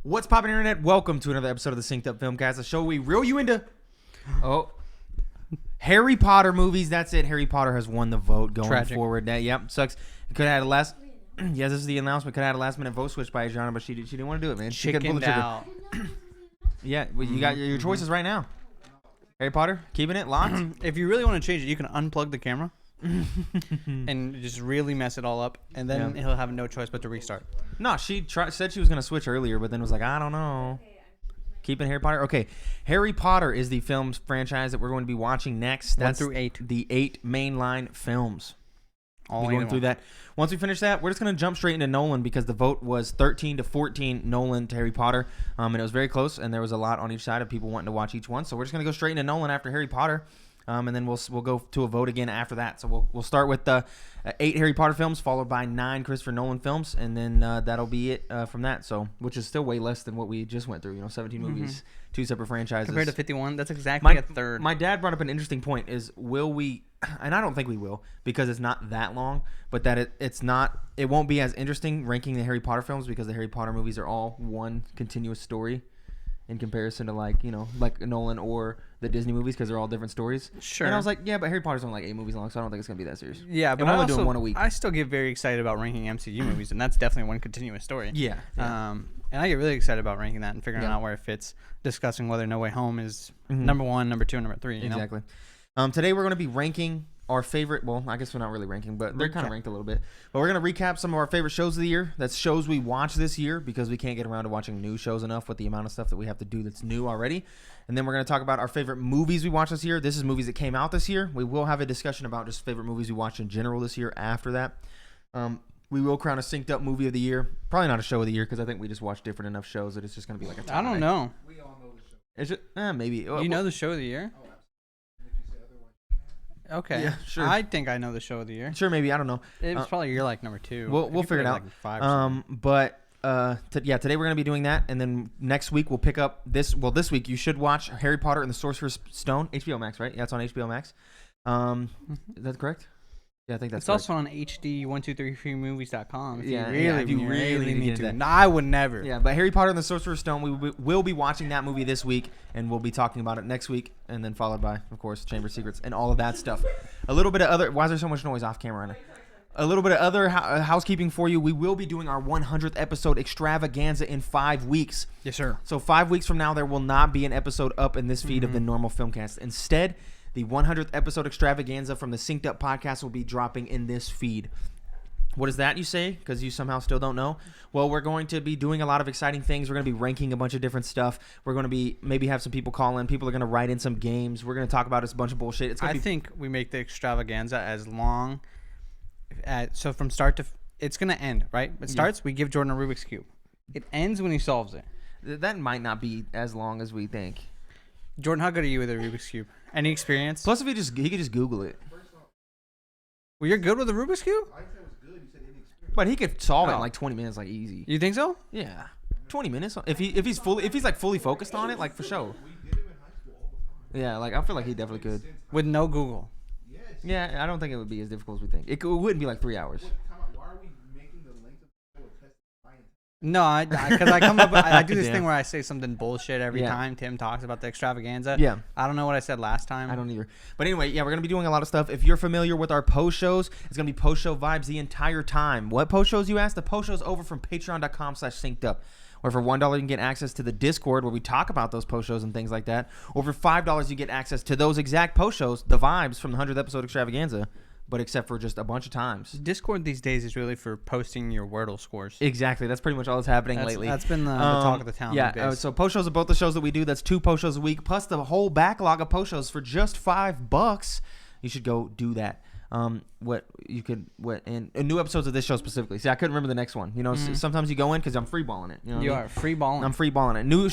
What's poppin', internet? Welcome to another episode of the Synced Up Filmcast, a show we reel you into Harry Potter movies. That's it. Harry Potter has won the vote going forward. Yep, sucks. Could have had a last. Yes, this is the announcement. Could have had a last minute vote switch by Adriana, but she didn't want to do it, man. She couldn't pull the trigger. Out. Yeah, well, you got your choices right now. Harry Potter, keeping it locked. If you really want to change it, you can unplug the camera and just really mess it all up, and then he'll have no choice but to restart. No, she said she was going to switch earlier, but then was like, I don't know. Keeping Harry Potter? Okay. Harry Potter is the film franchise that we're going to be watching next. That's 1 through 8. The 8 mainline films. All going through that. Once we finish that, we're just going to jump straight into Nolan because the vote was 13-14 Nolan to Harry Potter. And it was very close, and there was a lot on each side of people wanting to watch each one. So we're just going to go straight into Nolan after Harry Potter. And then we'll go to a vote again after that. So we'll start with the 8 Harry Potter films, followed by 9 Christopher Nolan films, and then that'll be it from that. So, which is still way less than what we just went through. 17 movies, 2 separate franchises compared to 51. That's exactly a third. My dad brought up an interesting point: is will we? And I don't think we will because it's not that long. But that it's not. It won't be as interesting ranking the Harry Potter films because the Harry Potter movies are all one continuous story. In comparison to like Nolan or the Disney movies because they're all different stories. Sure. And I was like, yeah, but Harry Potter's only like 8 movies long, so I don't think it's gonna be that serious. Yeah, but we're only doing one a week. I still get very excited about ranking MCU movies, and that's definitely one continuous story. Yeah. And I get really excited about ranking that and figuring out where it fits, discussing whether No Way Home is number 1, number 2, and number 3. Exactly. Today we're gonna be ranking our favorite. Well, I guess we're not really ranking, but they're kind of ranked a little bit. But we're gonna recap some of our favorite shows of the year. That's shows we watched this year because we can't get around to watching new shows enough with the amount of stuff that we have to do that's new already. And then we're gonna talk about our favorite movies we watched this year. This is movies that came out this year. We will have a discussion about just favorite movies we watched in general this year. After that, we will crown a synced up movie of the year. Probably not a show of the year because I think we just watched different enough shows that it's just gonna be like a tie. I don't know. We all know the show. Is it? Maybe. You know the show of the year? Oh, absolutely. And if you say otherwise, Okay. Yeah, sure. I think I know the show of the year. Sure, maybe. I don't know. It was probably year like number 2. We'll figure it out. Like 5 today we're going to be doing that, and then next week we'll pick up this. Well, this week you should watch Harry Potter and the Sorcerer's Stone, HBO Max, right? Yeah, it's on HBO Max. Is that correct? Yeah, I think that's correct. It's also on HD1233movies.com. If you really need to. No, I would never. Yeah, but Harry Potter and the Sorcerer's Stone, we will be watching that movie this week, and we'll be talking about it next week, and then followed by, of course, Chamber of Secrets and all of that stuff. A little bit of other. Why is there so much noise off camera right now? A little bit of other housekeeping for you. We will be doing our 100th episode extravaganza in 5 weeks. Yes, sir. So 5 weeks from now, there will not be an episode up in this feed of the normal Filmcast. Instead, the 100th episode extravaganza from the Synced Up podcast will be dropping in this feed. What is that, you say? Because you somehow still don't know? Well, we're going to be doing a lot of exciting things. We're going to be ranking a bunch of different stuff. We're going to be maybe have some people call in. People are going to write in some games. We're going to talk about a bunch of bullshit. I think we make the extravaganza as long so from start to it's going to end, right? It starts, we give Jordan a Rubik's Cube. It ends when he solves it. That might not be as long as we think. Jordan, how good are you with a Rubik's Cube? Any experience? Plus, if he could just Google it. Well, you're good with a Rubik's Cube? I said it was good. You said inexperienced. But he could solve it in like 20 minutes, like easy. You think so? Yeah, 20 minutes. If he's fully focused on it, like for sure. We did him in high school all the time. Yeah, like I feel like he definitely could. With no Google? Yes. Yeah, I don't think it would be as difficult as we think. It wouldn't be like 3 hours. Why are we making the length of the show a test of science? No, because I come up, I do this Damn. thing where I say something bullshit every Yeah. time Tim talks about the extravaganza. Yeah. I don't know what I said last time. I don't either. But anyway, yeah, we're going to be doing a lot of stuff. If you're familiar with our post shows, it's going to be post show vibes the entire time. What post shows, you asked? The post shows over from patreon.com/syncedup. Or for $1, you can get access to the Discord where we talk about those post shows and things like that. Or for $5, you get access to those exact post shows, the vibes from the 100th episode extravaganza, but except for just a bunch of times. Discord these days is really for posting your Wordle scores. Exactly. That's pretty much all that's happening lately. That's been the talk of the town. Yeah. So post shows are both the shows that we do. That's 2 post shows a week, plus the whole backlog of post shows for just $5. You should go do that. And new episodes of this show specifically. See, I couldn't remember the next one. Sometimes you go in because I'm freeballing it. You are freeballing. I'm freeballing it. New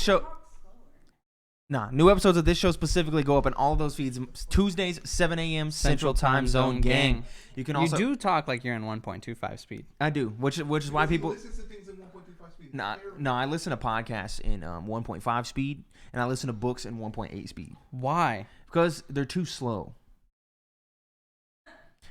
episodes of this show specifically go up in all of those feeds. Tuesdays, 7 a.m. Central Time Zone gang. You can also. You do talk like you're in 1.25 speed. I do, which is why people. Listen to things in 1.25 speed. No, I listen to podcasts in 1.5 speed, and I listen to books in 1.8 speed. Why? Because they're too slow.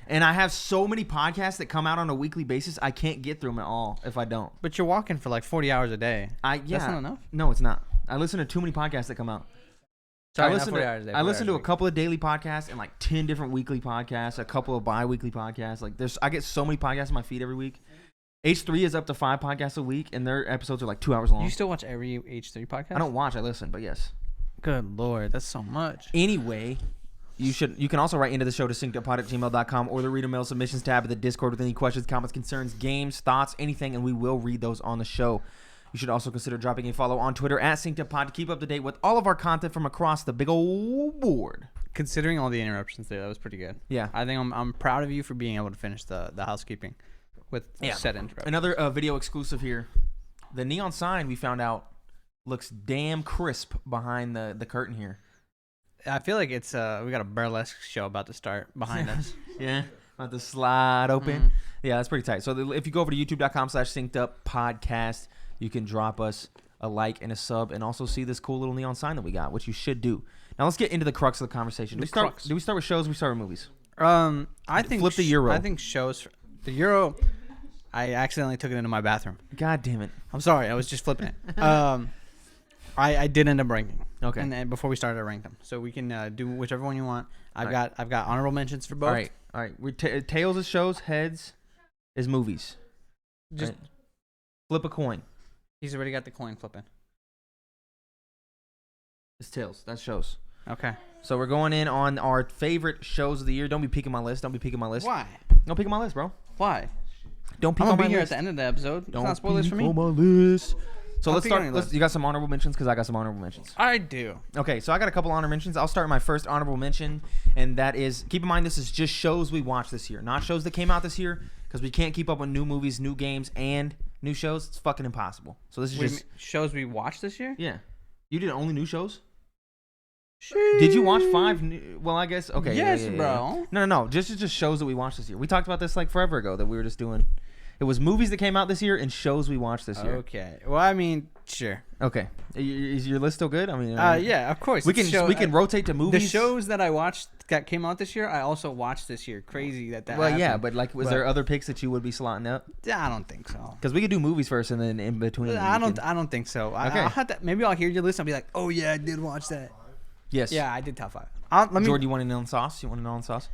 And I have so many podcasts that come out on a weekly basis. I can't get through them at all if I don't. But you're walking for like 40 hours a day. That's not enough? No, it's not. I listen to too many podcasts that come out. Sorry, I not listen 40 to, hours a day, I 40 listen hours to a a week. couple of daily podcasts and like 10 different weekly podcasts, a couple of bi-weekly podcasts. Like I get so many podcasts in my feed every week. H3 is up to 5 podcasts a week, and their episodes are like 2 hours long. You still watch every H3 podcast? I don't watch, I listen, but yes. Good Lord, that's so much. Anyway, you can also write into the show to synceduppod@gmail.com or the reader mail submissions tab at the Discord with any questions, comments, concerns, games, thoughts, anything, and we will read those on the show. You should also consider dropping a follow on Twitter at synceduppod to keep up to date with all of our content from across the big old board. Considering all the interruptions there, that was pretty good. Yeah. I think I'm proud of you for being able to finish the housekeeping with said interruption. Another video exclusive here. The neon sign we found out looks damn crisp behind the curtain here. I feel like it's we got a burlesque show about to start behind us. Yeah. About to slide open. Mhm. Yeah, that's pretty tight. So if you go over to youtube.com/synceduppodcast, you can drop us a like and a sub and also see this cool little neon sign that we got, which you should do. Now let's get into the crux of the conversation. Do we start with shows or we start with movies? I think Flip the Euro. I think shows the Euro. I accidentally took it into my bathroom. God damn it. I'm sorry. I was just flipping it. I did end up ranking. Okay. And before we started, I ranked them. So we can do whichever one you want. I've got honorable mentions for both. All right. Tails is shows, heads is movies. Just right. Flip a coin. He's already got the coin flipping. It's tails. That's shows. Okay. So we're going in on our favorite shows of the year. Don't be peeking my list. Why? Don't peek on my list, bro. Why? Don't peek I'm on gonna my be here list. at the end of the episode. Don't It's not spoilers for me. on my list. So I'll let's peek on start. your list. You got some honorable mentions because I got some honorable mentions. I do. Okay, so I got a couple honorable mentions. I'll start with my first honorable mention, and that is, keep in mind this is just shows we watched this year, not shows that came out this year, because we can't keep up with new movies, new games, and new shows. It's fucking impossible. So this is just Shows we watched this year? yeah. You did only new shows? Did you watch 5 new? Well, I guess okay. Yes, yeah. bro. No. Just shows that we watched this year. We talked about this like forever ago that we were just doing. It was movies that came out this year and shows we watched this year. Okay. Well, I mean, sure. Okay. Is your list still good? I mean, Yeah, of course. we can rotate to movies. The shows that I watched that came out this year, I also watched this year. Crazy that Well, yeah, happened. but like, was there other picks that you would be slotting up? I don't think so. Because we could do movies first and then in between. I don't think so. Okay. I'll have to, maybe I'll hear your list and I'll be like, oh yeah, I did watch that. Yes. Yeah, I did top 5. Jordan, you want to know on sauce? You want to know on sauce?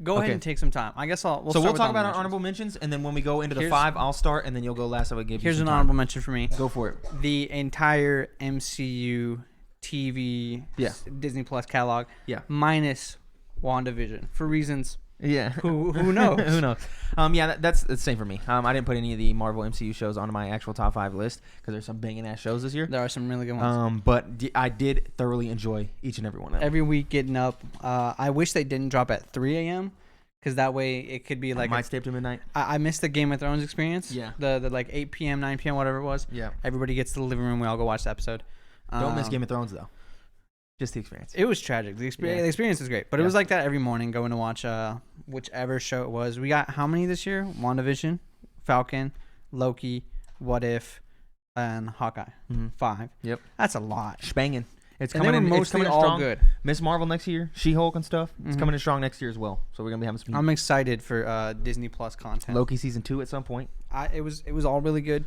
Go ahead and take some time. I guess we'll talk about our honorable mentions, and then when we go into the 5, I'll start, and then you'll go last. I would give you Here's some an time. honorable mention for me. Go for it. The entire MCU TV Disney Plus catalog. Yeah. Minus WandaVision for reasons. Yeah. Who knows? Who knows? Yeah, that's the same for me. I didn't put any of the Marvel MCU shows on my actual top 5 list because there's some banging ass shows this year. There are some really good ones. But I did thoroughly enjoy each and every one of them. Every week getting up. I wish they didn't drop at 3 a.m. because that way it could be like might stay up to midnight. I missed the Game of Thrones experience. Yeah. The like 8 p.m., 9 p.m., whatever it was. Yeah. Everybody gets to the living room. We all go watch the episode. Don't miss Game of Thrones though. Just the experience. It was tragic. The experience was great, but it was like that every morning going to watch whichever show it was. We got how many this year? WandaVision, Falcon, Loki, What If, and Hawkeye. 5. Yep. That's a lot. Spangin'. It's And coming they were in. mostly It's coming in all strong. good. Miss Marvel next year. She-Hulk and stuff. It's coming in strong next year as well. So we're gonna be having some I'm excited for Disney Plus content. Loki season 2 at some point. It was all really good.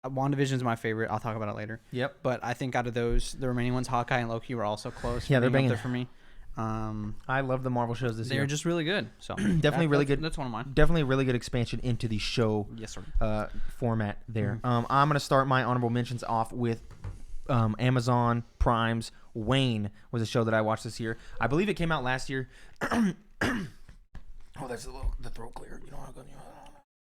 WandaVision is my favorite. I'll talk about it later. Yep. But I think out of those, the remaining ones, Hawkeye and Loki, were also close. Yeah, they're being up banging. there for me. I love the Marvel shows this year. They're just really good. So Definitely really good. That's one of mine. Definitely a really good expansion into the show Yes, sir. format there. I'm going to start my honorable mentions off with Amazon Prime's Wayne was a show that I watched this year. I believe it came out last year. Oh, that's the throat clear. You know how good.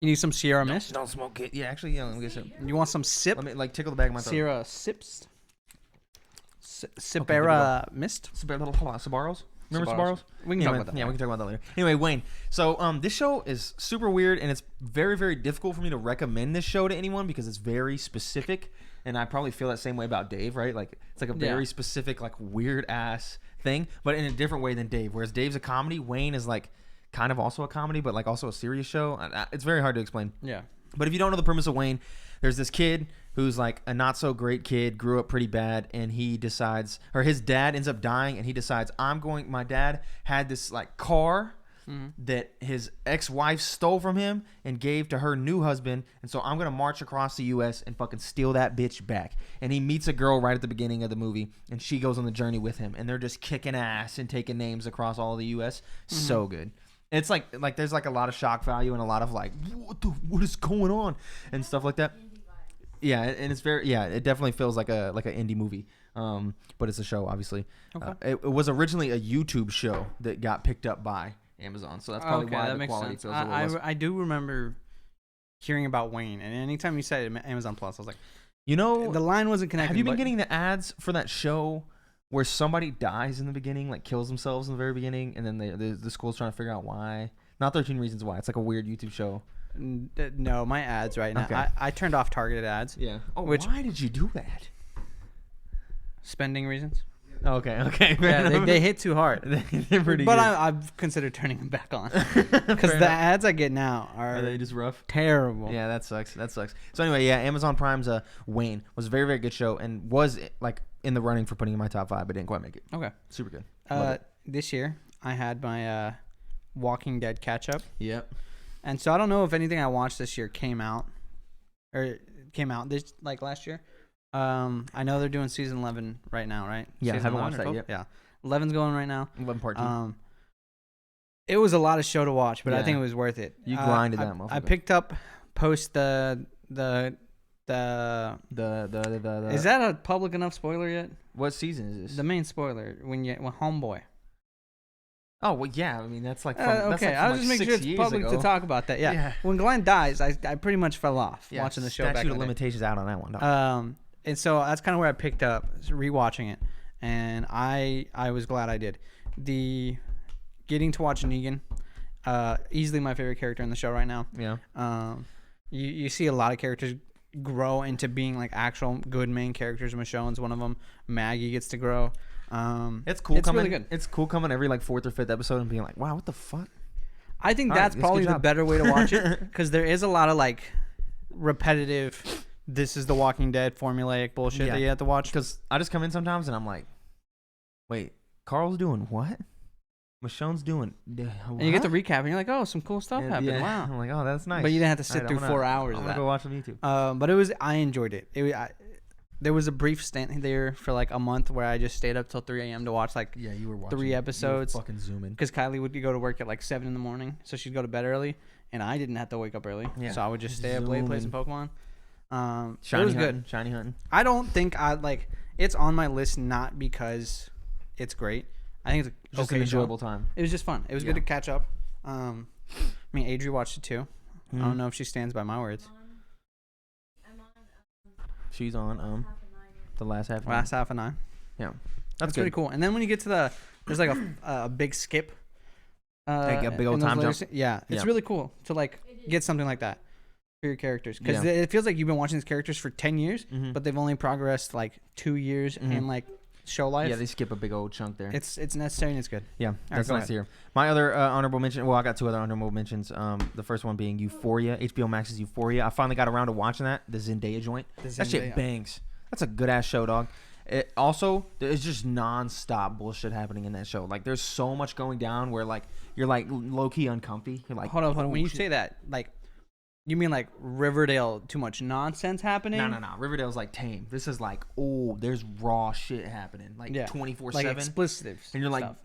You need some Sierra Mist? Don't smoke it. Yeah, actually, yeah. Let me get some. You want some sip? Let me tickle the back of my throat. Sierra Sips? Sibera Mist? Sabaros. Remember Sabaros? We can talk about that. Yeah, we can talk about that later. Anyway, Wayne. So this show is super weird, and it's very, very difficult for me to recommend this show to anyone because it's very specific, and I probably feel that same way about Dave, right? Like it's like a very specific, like weird ass thing, but in a different way than Dave. Whereas Dave's a comedy, Wayne is like kind of also a comedy, but like also a serious show. It's very hard to explain. Yeah. But if you don't know the premise of Wayne, there's this kid who's like a not so great kid, grew up pretty bad, and he decides, or his dad ends up dying, and he decides, my dad had this like car that his ex-wife stole from him and gave to her new husband. And so I'm going to march across the U.S. and fucking steal that bitch back. And he meets a girl right at the beginning of the movie, and she goes on the journey with him. And they're just kicking ass and taking names across all of the U.S. So good. It's like there's like a lot of shock value and a lot of like, what is going on? And stuff like that. Yeah, and it's it definitely feels like an indie movie. But it's a show, obviously. Okay. It was originally a YouTube show that got picked up by Amazon, so that's probably why the quality feels a little less. I do remember hearing about Wayne, and anytime you said Amazon Plus, I was like, the line wasn't connected. Have you been getting the ads for that show where somebody dies in the beginning, like kills themselves in the very beginning, and then the school's trying to figure out why? Not 13 Reasons Why. It's like a weird YouTube show. No, my ads right now. Okay. I turned off targeted ads. Yeah. Oh, why did you do that? Spending reasons. Okay. Yeah, they hit too hard. They're pretty but good. I've considered turning them back on because the ads I get now are they just rough? Terrible. Yeah, that sucks. So anyway, yeah, Amazon Prime's Wayne was a very, very good show and was like in the running for putting in my top 5, but didn't quite make it. Okay. Super good. This year I had my Walking Dead catch up. Yep. And so I don't know if anything I watched this year came out this like last year. I know they're doing season 11 right now, right? Yeah, season I haven't watched that yet. Yeah, 11's going right now. 11 part 2. It was a lot of show to watch, but I think it was worth it. You grinded that motherfucker. I picked up post the is that a public enough spoiler yet? What season is this? The main spoiler when Homeboy. Oh well, yeah. I mean, that's like okay. I was just making sure it's public to talk about that. Yeah. When Glenn dies, I pretty much fell off watching the show. Statute of limitations out on that one. And so that's kind of where I picked up rewatching it, and I was glad I did. The getting to watch Negan, easily my favorite character in the show right now. Yeah. You see a lot of characters grow into being like actual good main characters. Michonne's one of them. Maggie gets to grow. It's cool. It's really good. It's cool coming every like 4th or 5th episode and being like, wow, what the fuck? I think that's probably the better way to watch it because there is a lot of like repetitive. This is the Walking Dead formulaic bullshit that you have to watch. Because I just come in sometimes and I'm like, wait, Carl's doing what? Michonne's doing what? And you get the recap and you're like, oh, some cool stuff happened. Yeah. Wow. I'm like, oh, that's nice. But you didn't have to sit through 4 hours of that. I'm going to go watch on YouTube. But I enjoyed it. There was a brief stint there for like a month where I just stayed up till 3 a.m. to watch like you were watching 3 episodes. You were fucking zooming. Because Kylie would go to work at like 7 in the morning, so she'd go to bed early, and I didn't have to wake up early. Yeah. So I would just stay up late, play some Pokemon. It was good. Shiny hunting. I don't think it's on my list not because it's great. I think it's just an enjoyable time. It was just fun. It was good to catch up. I mean, Adri watched it too. I don't know if she stands by my words. She's on the last half. Half of 9. Yeah, that's pretty cool. And then when you get to there's like a big skip. Like a big old time jump. Yeah, it's really cool to like get something like that for your characters because it feels like you've been watching these characters for 10 years, but they've only progressed like 2 years in like show life. Yeah, they skip a big old chunk there. It's necessary and it's good. Yeah, that's nice to hear. My other honorable mention. Well, I got 2 other honorable mentions. The first one being Euphoria, HBO Max's Euphoria. I finally got around to watching that. The Zendaya joint. That shit bangs. That's a good ass show, dog. It also, there's just non-stop bullshit happening in that show. Like, there's so much going down where like you're like low key uncomfy. You're like, hold on. When you say that, like, you mean like Riverdale? Too much nonsense happening? No. Riverdale's like tame. This is like, there's raw shit happening, like 24/7, like explicit. And you're like, stuff.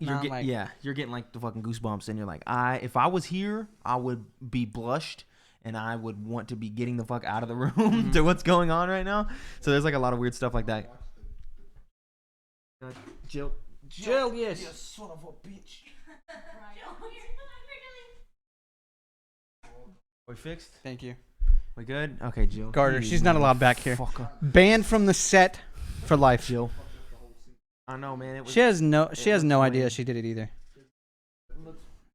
You're getting like the fucking goosebumps, and you're like, if I was here, I would be blushed. And I would want to be getting the fuck out of the room to what's going on right now. So there's like a lot of weird stuff like that. Jill, yes. You son of a bitch. We fixed? Thank you. We good? Okay, Jill. Carter, she's not allowed back here. Banned from the set for life. Jill. I know, man. She has no idea she did it either.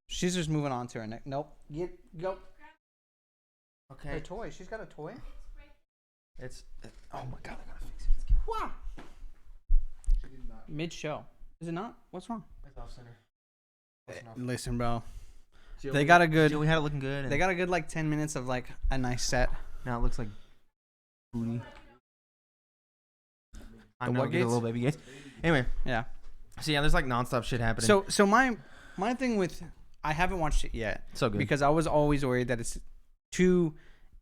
She's just moving on to her next. Nope. Go. Okay. Her toy. She's got a toy. Oh my god! I gotta fix it. Wow. Mid-show. Is it not? What's wrong? It's off center. Listen, bro. Jill, they got a good. Jill, we had it looking good. They got a good like 10 minutes of like a nice set. Now it looks like booty. I know, get a little baby gates. Anyway. Yeah. So yeah, there's like nonstop shit happening. So my thing with I haven't watched it yet. So good. Because I was always worried that it's too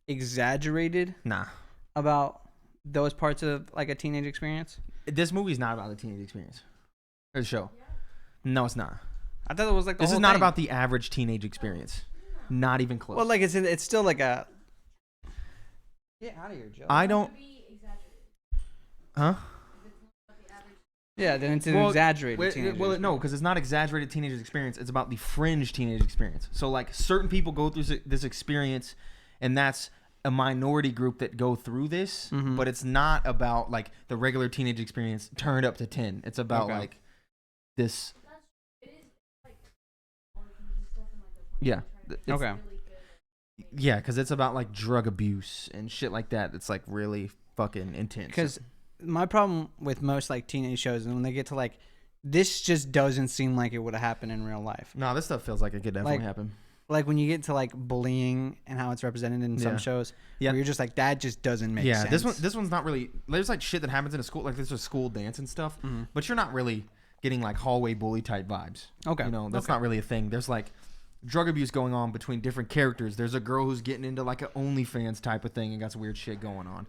exaggerated Nah. about those parts of like a teenage experience. This movie's not about the teenage experience. Or the show. No, it's not. I thought it was like the This is whole not thing. about the average teenage experience. Not even close. Well, like it's still like a. Get out of here, Joe. I don't. Huh? Yeah, then it's an exaggerated teenage Well, no, experience. because it's not exaggerated teenage experience. It's about the fringe teenage experience. So, like, certain people go through this experience, and that's a minority group that go through this. Mhm. But it's not about like the regular teenage experience turned up to 10. It's about Okay. like this. Yeah. It's- Okay. Yeah, because it's about like drug abuse and shit like that. It's like really fucking intense. Because my problem with most like teenage shows is when they get to like, this just doesn't seem like it would have happened in real life. No, this stuff feels like it could definitely Like, happen. Like when you get to like bullying and how it's represented in some Yeah. shows, Yeah. where you're just like, that just doesn't make sense. This one's not really. There's like shit that happens in a school, like there's a school dance and stuff, but you're not really getting like hallway bully type vibes. Okay. You know, that's Okay. not really a thing. There's like drug abuse going on between different characters. There's a girl who's getting into like an OnlyFans type of thing and got some weird shit going on.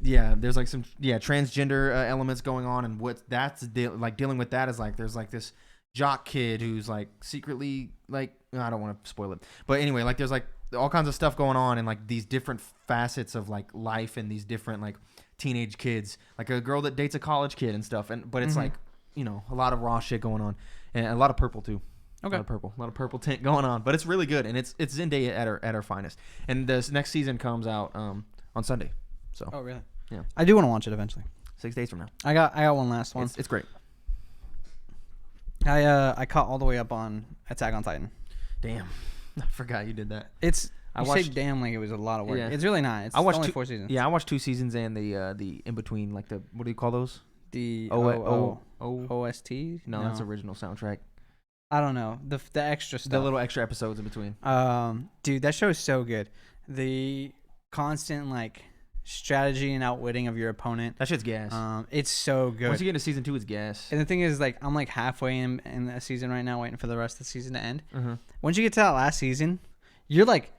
Yeah, there's like some transgender elements going on, and what that's dealing with that is like there's like this jock kid who's like secretly like I don't want to spoil it, but anyway, like there's like all kinds of stuff going on and like these different facets of like life and these different like teenage kids, like a girl that dates a college kid and stuff, and but it's like you know a lot of raw shit going on and a lot of purple too. Okay. A lot of purple tint going on, but it's really good and it's Zendaya at her finest. And this next season comes out on Sunday. So Oh really? Yeah. I do want to watch it eventually. 6 days from now. I got one last one. It's great. I caught all the way up on Attack on Titan. Damn, I forgot you did that. It's I you watched- say damn like it was a lot of work. Yeah. It's really not. It's I watched only two- 4 seasons. Yeah, I watched 2 seasons and the in between, like the what do you call those? The O OST. No, that's original soundtrack. I don't know the extra stuff. The little extra episodes in between. Dude, that show is so good. The constant like strategy and outwitting of your opponent. That shit's gas. It's so good. Once you get into season 2, it's gas. And the thing is, like, I'm like halfway in the season right now, waiting for the rest of the season to end. Mm-hmm. Once you get to that last season, you're like,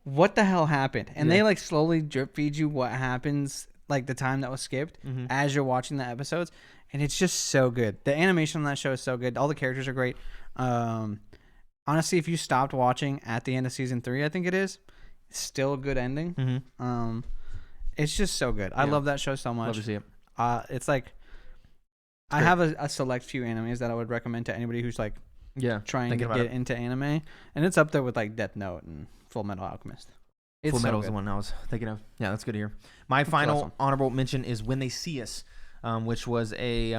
what the hell happened? And Yeah. they like slowly drip feed you what happens, like the time that was skipped as you're watching the episodes. And it's just so good. The animation on that show is so good. All the characters are great. Honestly, if you stopped watching at the end of season 3, I think it is, it's still a good ending. Mm-hmm. It's just so good. I Yeah. love that show so much. Love to see it. It's like I great. have a select few animes that I would recommend to anybody who's like Yeah. trying Thinking to about get it. into anime, and it's up there with like Death Note and Full Metal Alchemist. It's Full so Metal is good. the one I was thinking of. Yeah, that's good to hear. My the last final one? honorable mention is When They See Us, which was a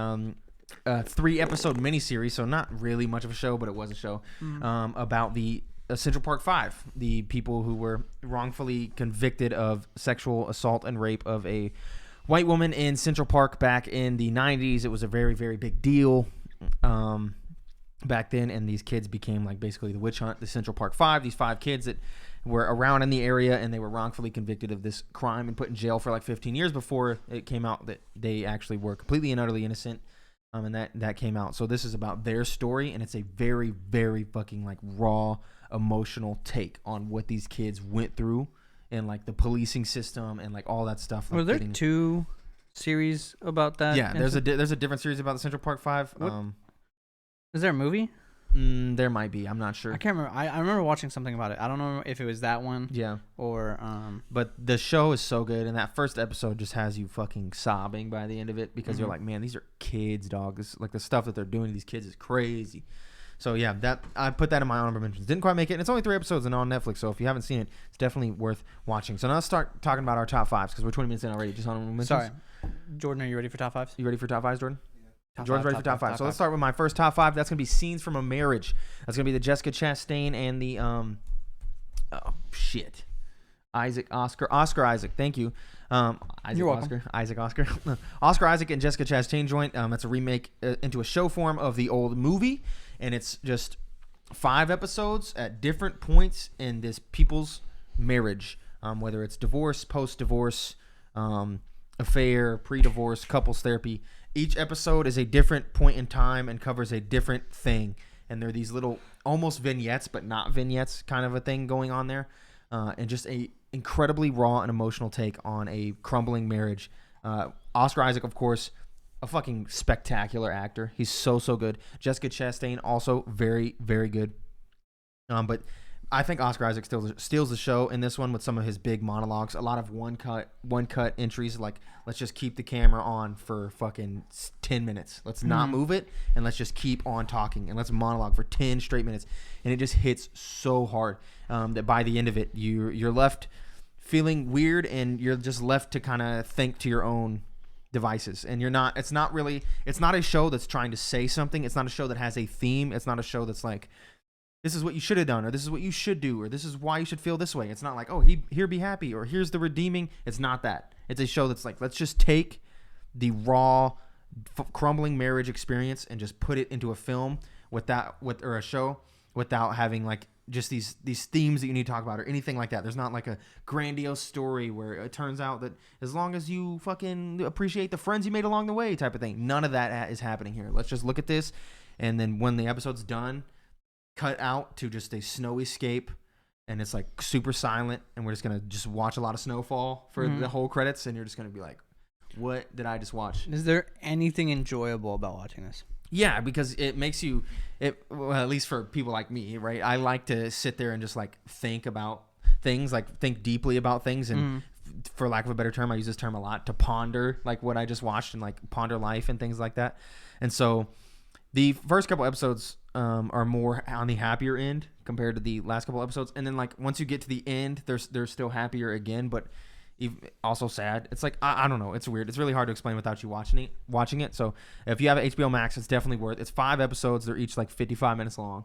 3-episode miniseries, so not really much of a show, but it was a show about the Central Park 5, the people who were wrongfully convicted of sexual assault and rape of a white woman in Central Park back in the 90s. It was a very, very big deal back then, and these kids became like basically the witch hunt, the Central Park 5, these 5 kids that were around in the area, and they were wrongfully convicted of this crime and put in jail for like 15 years before it came out that they actually were completely and utterly innocent. And that came out. So this is about their story, and it's a very, very fucking like raw, emotional take on what these kids went through and like the policing system and like all that stuff. Like Were there 2 series about that? Yeah, there's a different series about the Central Park 5. What? Is there a movie? There might be. I'm not sure. I can't remember. I remember watching something about it. I don't know if it was that one Yeah. or But the show is so good, and that first episode just has you fucking sobbing by the end of it because you're like, man, these are kids, dog. This like the stuff that they're doing to these kids is crazy. So yeah, that I put that in my honorable mentions. Didn't quite make it. And it's only 3 episodes and on Netflix, so if you haven't seen it, it's definitely worth watching. So now let's start talking about our top 5s because we're 20 minutes in already. Just honorable mentions. sorry, Jordan, are you ready for top 5s? You ready for top 5s, Jordan? Top Jordan's five, ready for top 5. So let's start with my first top 5. That's gonna be Scenes from a Marriage. That's gonna be the Jessica Chastain and the Oscar Isaac. Thank you. You're welcome. Oscar Isaac and Jessica Chastain joint. It's a remake into a show form of the old movie, and it's just 5 episodes at different points in this people's marriage, whether it's divorce, post-divorce, affair, pre-divorce, couples therapy. Each episode is a different point in time and covers a different thing. and they're these little almost vignettes, but not vignettes kind of a thing going on there, and just a incredibly raw and emotional take on a crumbling marriage. Oscar Isaac, of course, a fucking spectacular actor. He's so good. Jessica Chastain also very, very good. But I think Oscar Isaac steals the show in this one with some of his big monologues. A lot of one cut entries, like let's just keep the camera on for fucking 10 minutes. Let's not move it, and let's just keep on talking, and let's monologue for 10 straight minutes. And it just hits so hard that by the end of it, you're left feeling weird, and you're just left to kind of think to your own devices. And it's not a show that's trying to say something. It's not a show that has a theme. It's not a show that's like, this is what you should have done, or this is what you should do, or this is why you should feel this way. It's not like, oh, here be happy, or here's the redeeming. It's not that. It's a show that's like, let's just take the raw crumbling marriage experience and just put it into a film or a show without having like just these themes that you need to talk about or anything like that. There's not like a grandiose story where it turns out that as long as you fucking appreciate the friends you made along the way type of thing. None of that is happening here. Let's just look at this, and then when the episode's done, cut out to just a snowy scape, and it's like super silent, and we're just gonna just watch a lot of snowfall for the whole credits, and you're just gonna be like, what did I just watch? Is there anything enjoyable about watching this? Yeah, because it makes you, well, at least for people like me, right? I like to sit there and just like think about things, like think deeply about things. And for lack of a better term, I use this term a lot, to ponder like what I just watched and like ponder life and things like that. And so the first couple episodes are more on the happier end compared to the last couple episodes. And then like once you get to the end, they're still happier again, but also sad. It's like, I don't know. It's weird. It's really hard to explain without you watching it. So if you have HBO Max, it's definitely worth. It's 5 episodes. They're each like 50 minutes long.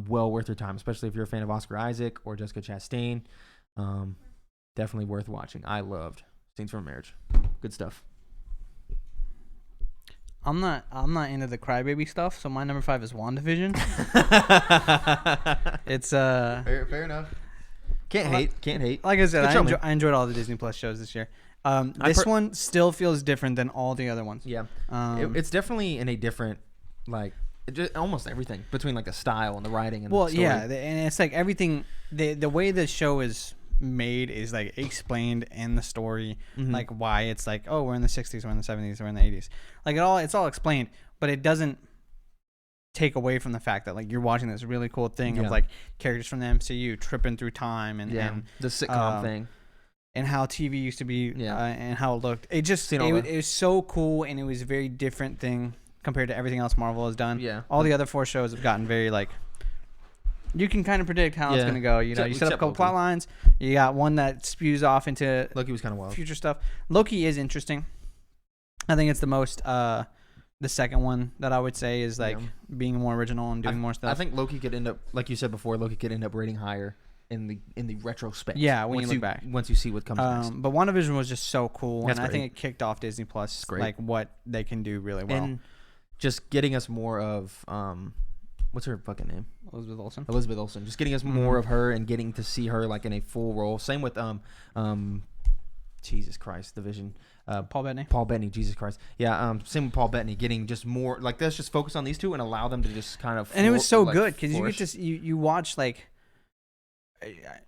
Well worth your time, especially if you're a fan of Oscar Isaac or Jessica Chastain. Definitely worth watching. I loved Scenes from a Marriage. Good stuff. I'm not into the crybaby stuff, so my number 5 is WandaVision. It's fair enough. Can't hate. Like I said, I enjoyed all the Disney Plus shows this year. This one still feels different than all the other ones. Yeah. It's definitely in a different, like, just almost everything between like the style and the writing and the story. Yeah, and it's like everything. The way the show is made is like explained in the story, like why it's like, oh, we're in the 60s, we're in the 70s, we're in the 80s. Like it's all explained, but it doesn't take away from the fact that like you're watching this really cool thing of like characters from the MCU tripping through time and the sitcom thing and how TV used to be and how it looked. It just it was so cool, and it was a very different thing compared to everything else Marvel has done. Yeah, all the other 4 shows have gotten very like, you can kind of predict how it's gonna go. You know, you set up a couple plot lines. You got one that spews off into Loki was kind of wild. Future stuff. Loki is interesting. I think it's the most the second one that I would say is like being more original and doing more stuff. I think Loki could end up, like you said before, rating higher in the retrospect. Yeah, when you look back, once you see what comes next. But WandaVision was just so cool, That's and great. I think it kicked off Disney Plus like what they can do really well. And just getting us more of what's her fucking name? Elizabeth Olsen. Just getting us more of her and getting to see her like in a full role. Same with Jesus Christ, the Vision. Paul Bettany, Jesus Christ. Yeah, same with Paul Bettany, getting just more like, let's just focus on these two and allow them to just kind of. And it was so good because you get to you watch like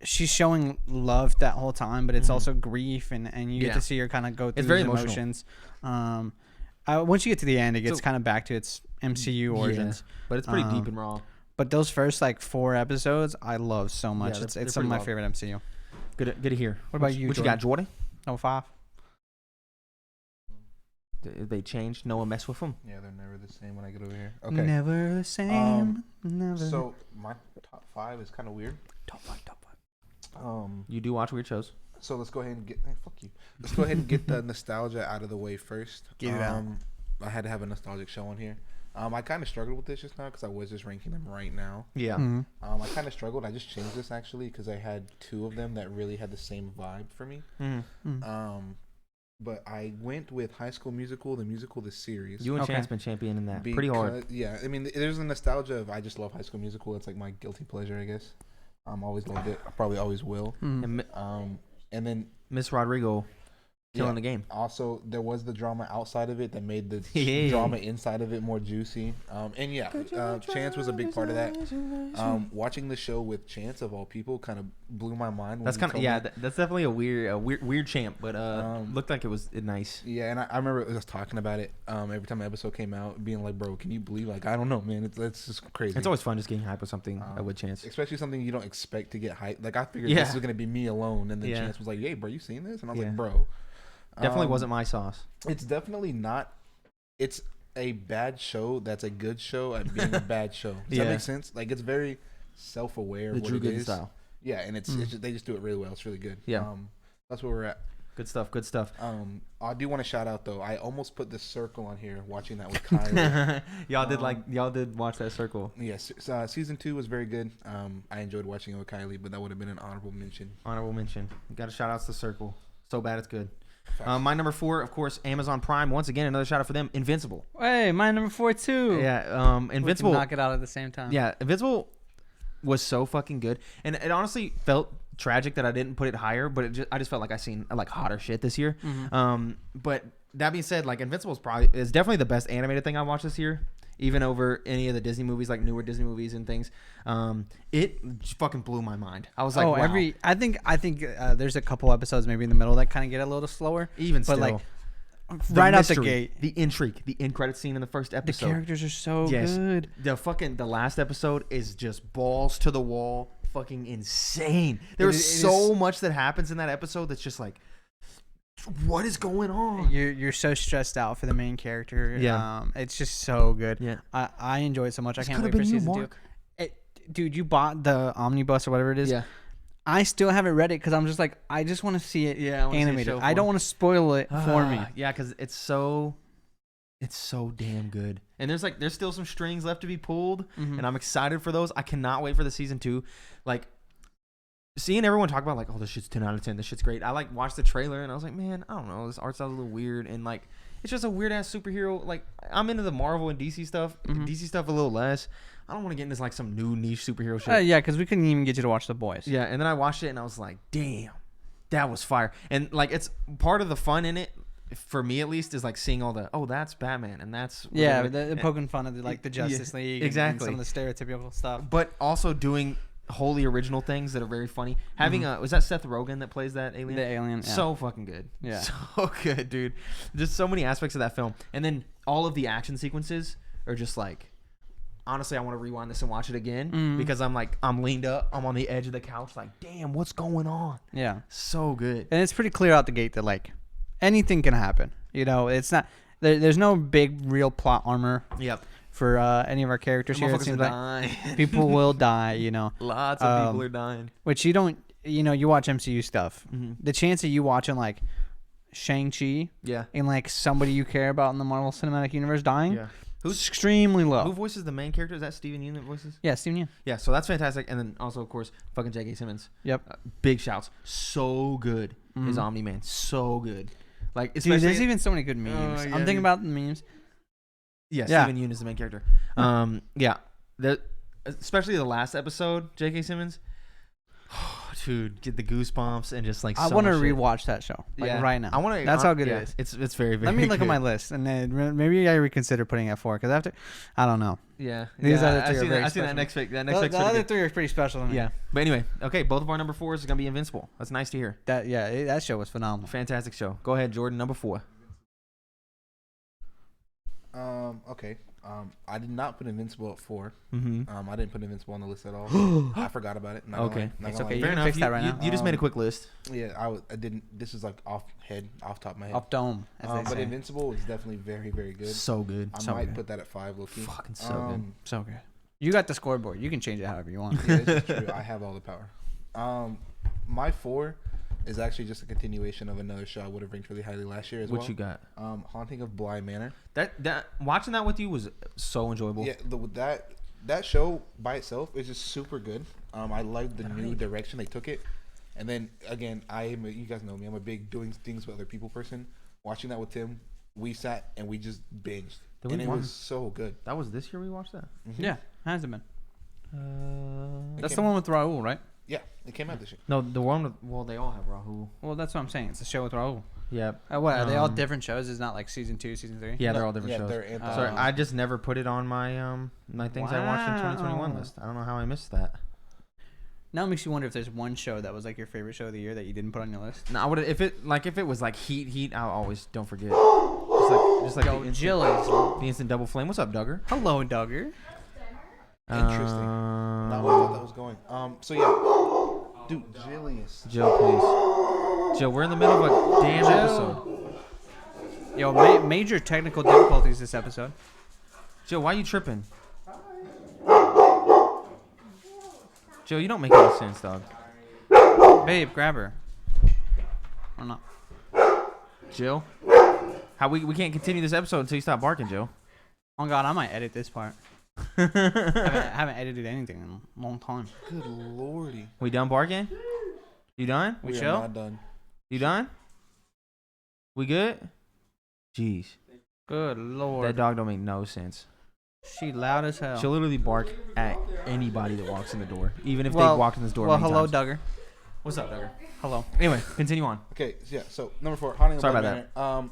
she's showing love that whole time, but it's also grief, and you get to see her kind of go through these emotions. Once you get to the end, it gets kind of back to its MCU origins, but it's pretty deep and raw. But those first like 4 episodes, I love so much. It's some of my favorite MCU. Good to hear. What about you? What you got, Jordan? Number 5. They changed. No one mess with them. Yeah, they're never the same when I get over here. Okay. Never the same. Never. So my top 5 is kind of weird. Top five. You do watch weird shows. So let's go ahead and fuck you. Let's go ahead and get the nostalgia out of the way first. Get it out. I had to have a nostalgic show on here. I kind of struggled with this just now because I was just ranking them right now. Yeah. I kind of struggled. I just changed this actually because I had 2 of them that really had the same vibe for me. But I went with High School Musical, the series. You and Chance been championing that pretty hard. Yeah, I mean, there's a nostalgia of I just love High School Musical. It's like my guilty pleasure, I guess. Always loved it. I probably always will. And then Miss Rodrigo killing the game. Also, there was the drama outside of it that made the drama inside of it more juicy. And yeah, Chance was a big part of that. Watching the show with Chance of all people kind of blew my mind. That's kind of that's definitely a weird champ, but looked like it was nice. Yeah, and I remember us talking about it every time an episode came out, being like, "Bro, can you believe?" Like, I don't know, man. It's just crazy. It's always fun just getting hype with something with Chance, especially something you don't expect to get hype. Like, I figured this was gonna be me alone, and then Chance was like, "Hey, bro, you seen this?" And I was like, "Bro." Definitely wasn't my sauce. It's definitely not. It's a bad show that's a good show at being a bad show. Does that make sense? Like, it's very self-aware of what it is. Style. Yeah, and it's just, they just do it really well. It's really good. Yeah. That's where we're at. Good stuff. I do want to shout out though. I almost put The Circle on here, watching that with Kylie. y'all did watch that Circle. Yes, season 2 was very good. I enjoyed watching it with Kylie, but that would have been an honorable mention. Got to shout out to The Circle. So bad it's good. My number 4, of course, Amazon Prime. Once again, another shout out for them. Invincible. Hey, my number 4 too. Yeah, Invincible. We can knock it out at the same time. Yeah, Invincible was so fucking good, and it honestly felt tragic that I didn't put it higher, but I just felt like I seen like hotter shit this year. But that being said, like Invincible is definitely the best animated thing I watched this year, even over any of the Disney movies, like newer Disney movies and things. It fucking blew my mind. I was like, wow. I think there's a couple episodes maybe in the middle that kind of get a little slower. Even still, like right out the gate, the intrigue, the end credit scene in the first episode. The characters are so good. The last episode is just balls to the wall, fucking insane. There's so much that happens in that episode that's just like, what is going on? You're so stressed out for the main character. Yeah. It's just so good. Yeah. I enjoy it so much. I can't wait for season 2. Dude, you bought the omnibus or whatever it is. Yeah. I still haven't read it because I'm just like, I just want to see it animated. I don't want to spoil it for me. Yeah, because it's so damn good. And there's still some strings left to be pulled, and I'm excited for those. I cannot wait for the season 2. Like, seeing everyone talk about like, oh, this shit's 10 out of 10. This shit's great. I like watched the trailer and I was like, man, I don't know. This art style's a little weird, and like, it's just a weird ass superhero. Like, I'm into the Marvel and DC stuff. DC stuff a little less. I don't want to get into like some new niche superhero shit. Yeah, because we couldn't even get you to watch The Boys. Yeah, and then I watched it and I was like, damn, that was fire. And like, it's part of the fun in it, for me at least, is like seeing all the, oh, that's Batman and that's the poking fun of the Justice League, exactly, and some of the stereotypical stuff, but also doing wholly original things that are very funny. Having was that Seth Rogen that plays that alien? The alien, yeah. So fucking good. Yeah, so good, dude. Just so many aspects of that film, and then all of the action sequences are just like, honestly, I want to rewind this and watch it again because I'm leaned up, I'm on the edge of the couch, like, damn, what's going on? Yeah, so good. And it's pretty clear out the gate that like anything can happen. You know, it's not there's no big real plot armor. Yep. For any of our characters here, it seems like people will die. You know, lots of people are dying. Which you don't. You know, you watch MCU stuff. The chance of you watching like Shang-Chi, and like somebody you care about in the Marvel Cinematic Universe dying, who's extremely low. Who voices the main character? Is that Steven Yeun that voices? Yeah, Steven Yeun. Yeah, so that's fantastic. And then also, of course, fucking J.K. Simmons. Yep. Big shouts. So good as Omni-Man. So good. Like, dude, there's even so many good memes. I'm thinking about the memes. Yeah, Steven Yeun is the main character. Especially the last episode, J.K. Simmons. Dude, get the goosebumps and just like. I want to rewatch that show right now. That's how good it is. It's very very. Let me look at my list and then maybe I reconsider putting it 4 because after I don't know. Yeah, these other I three. I've seen that next pick. The other 3 are pretty special to me. Yeah, but anyway, okay. Both of our number 4s is gonna be Invincible. That's nice to hear. That show was phenomenal. Fantastic show. Go ahead, Jordan. Number 4. Okay. I did not put Invincible at 4. I didn't put Invincible on the list at all. I forgot about it. Okay. It's okay. Fair enough. Fix that right now. You just made a quick list. Yeah, I didn't. This is like off top of my head. Off dome. But Invincible is definitely very, very good. So good. I might put that at 5, Loki. Fucking so good. So good. You got the scoreboard. You can change it however you want. Yeah, this is true. I have all the power. My 4 is actually just a continuation of another show I would have ranked really highly last year as well. What you got? Haunting of Bly Manor. That watching that with you was so enjoyable. Yeah, that show by itself is just super good. I like the new direction they took it. And then again, you guys know me, I'm a big doing things with other people person. Watching that with Tim, we sat and we just binged. And it was so good. That was this year we watched that? Yeah, has it been? That's the one with Raul, right? Yeah, it came out this year. No, the one with, well, they all have Rahul. Well, that's what I'm saying. It's a show with Raul. Yep. What are they all different shows? It's not like season 2, season 3. Yeah, they're all different shows. They're Sorry, I just never put it on my my things I watched in 2021 list. I don't know how I missed that. Now it makes you wonder if there's one show that was like your favorite show of the year that you didn't put on your list. No, I would if it was like Heat. I'll always don't forget. Just like Yo, Jillies. the instant double flame. What's up, Duggar? Hello, Duggar. Interesting. Not where I thought that was going. So yeah, dude, Julius. Joe, please. Joe, we're in the middle of a damn episode. Yo, major technical difficulties this episode. Joe, why you tripping? Joe, you don't make any sense, dog. Babe, grab her. Or not. Jill, how we can't continue this episode until you stop barking, Joe. Oh God, I might edit this part. I haven't edited anything in a long time. Good lordy. We done barking? You done? We chill? are not done. You done? We good? Jeez. Good Lord. That dog don't make no sense. She loud as hell. She'll literally bark at anybody that walks in the door, even if Well- they've walked in this door Well, many hello, times. Duggar. What's up, Duggar? Hello. Anyway, continue on. Okay, yeah. So number 4, Haunting of Sorry Bly about Manor.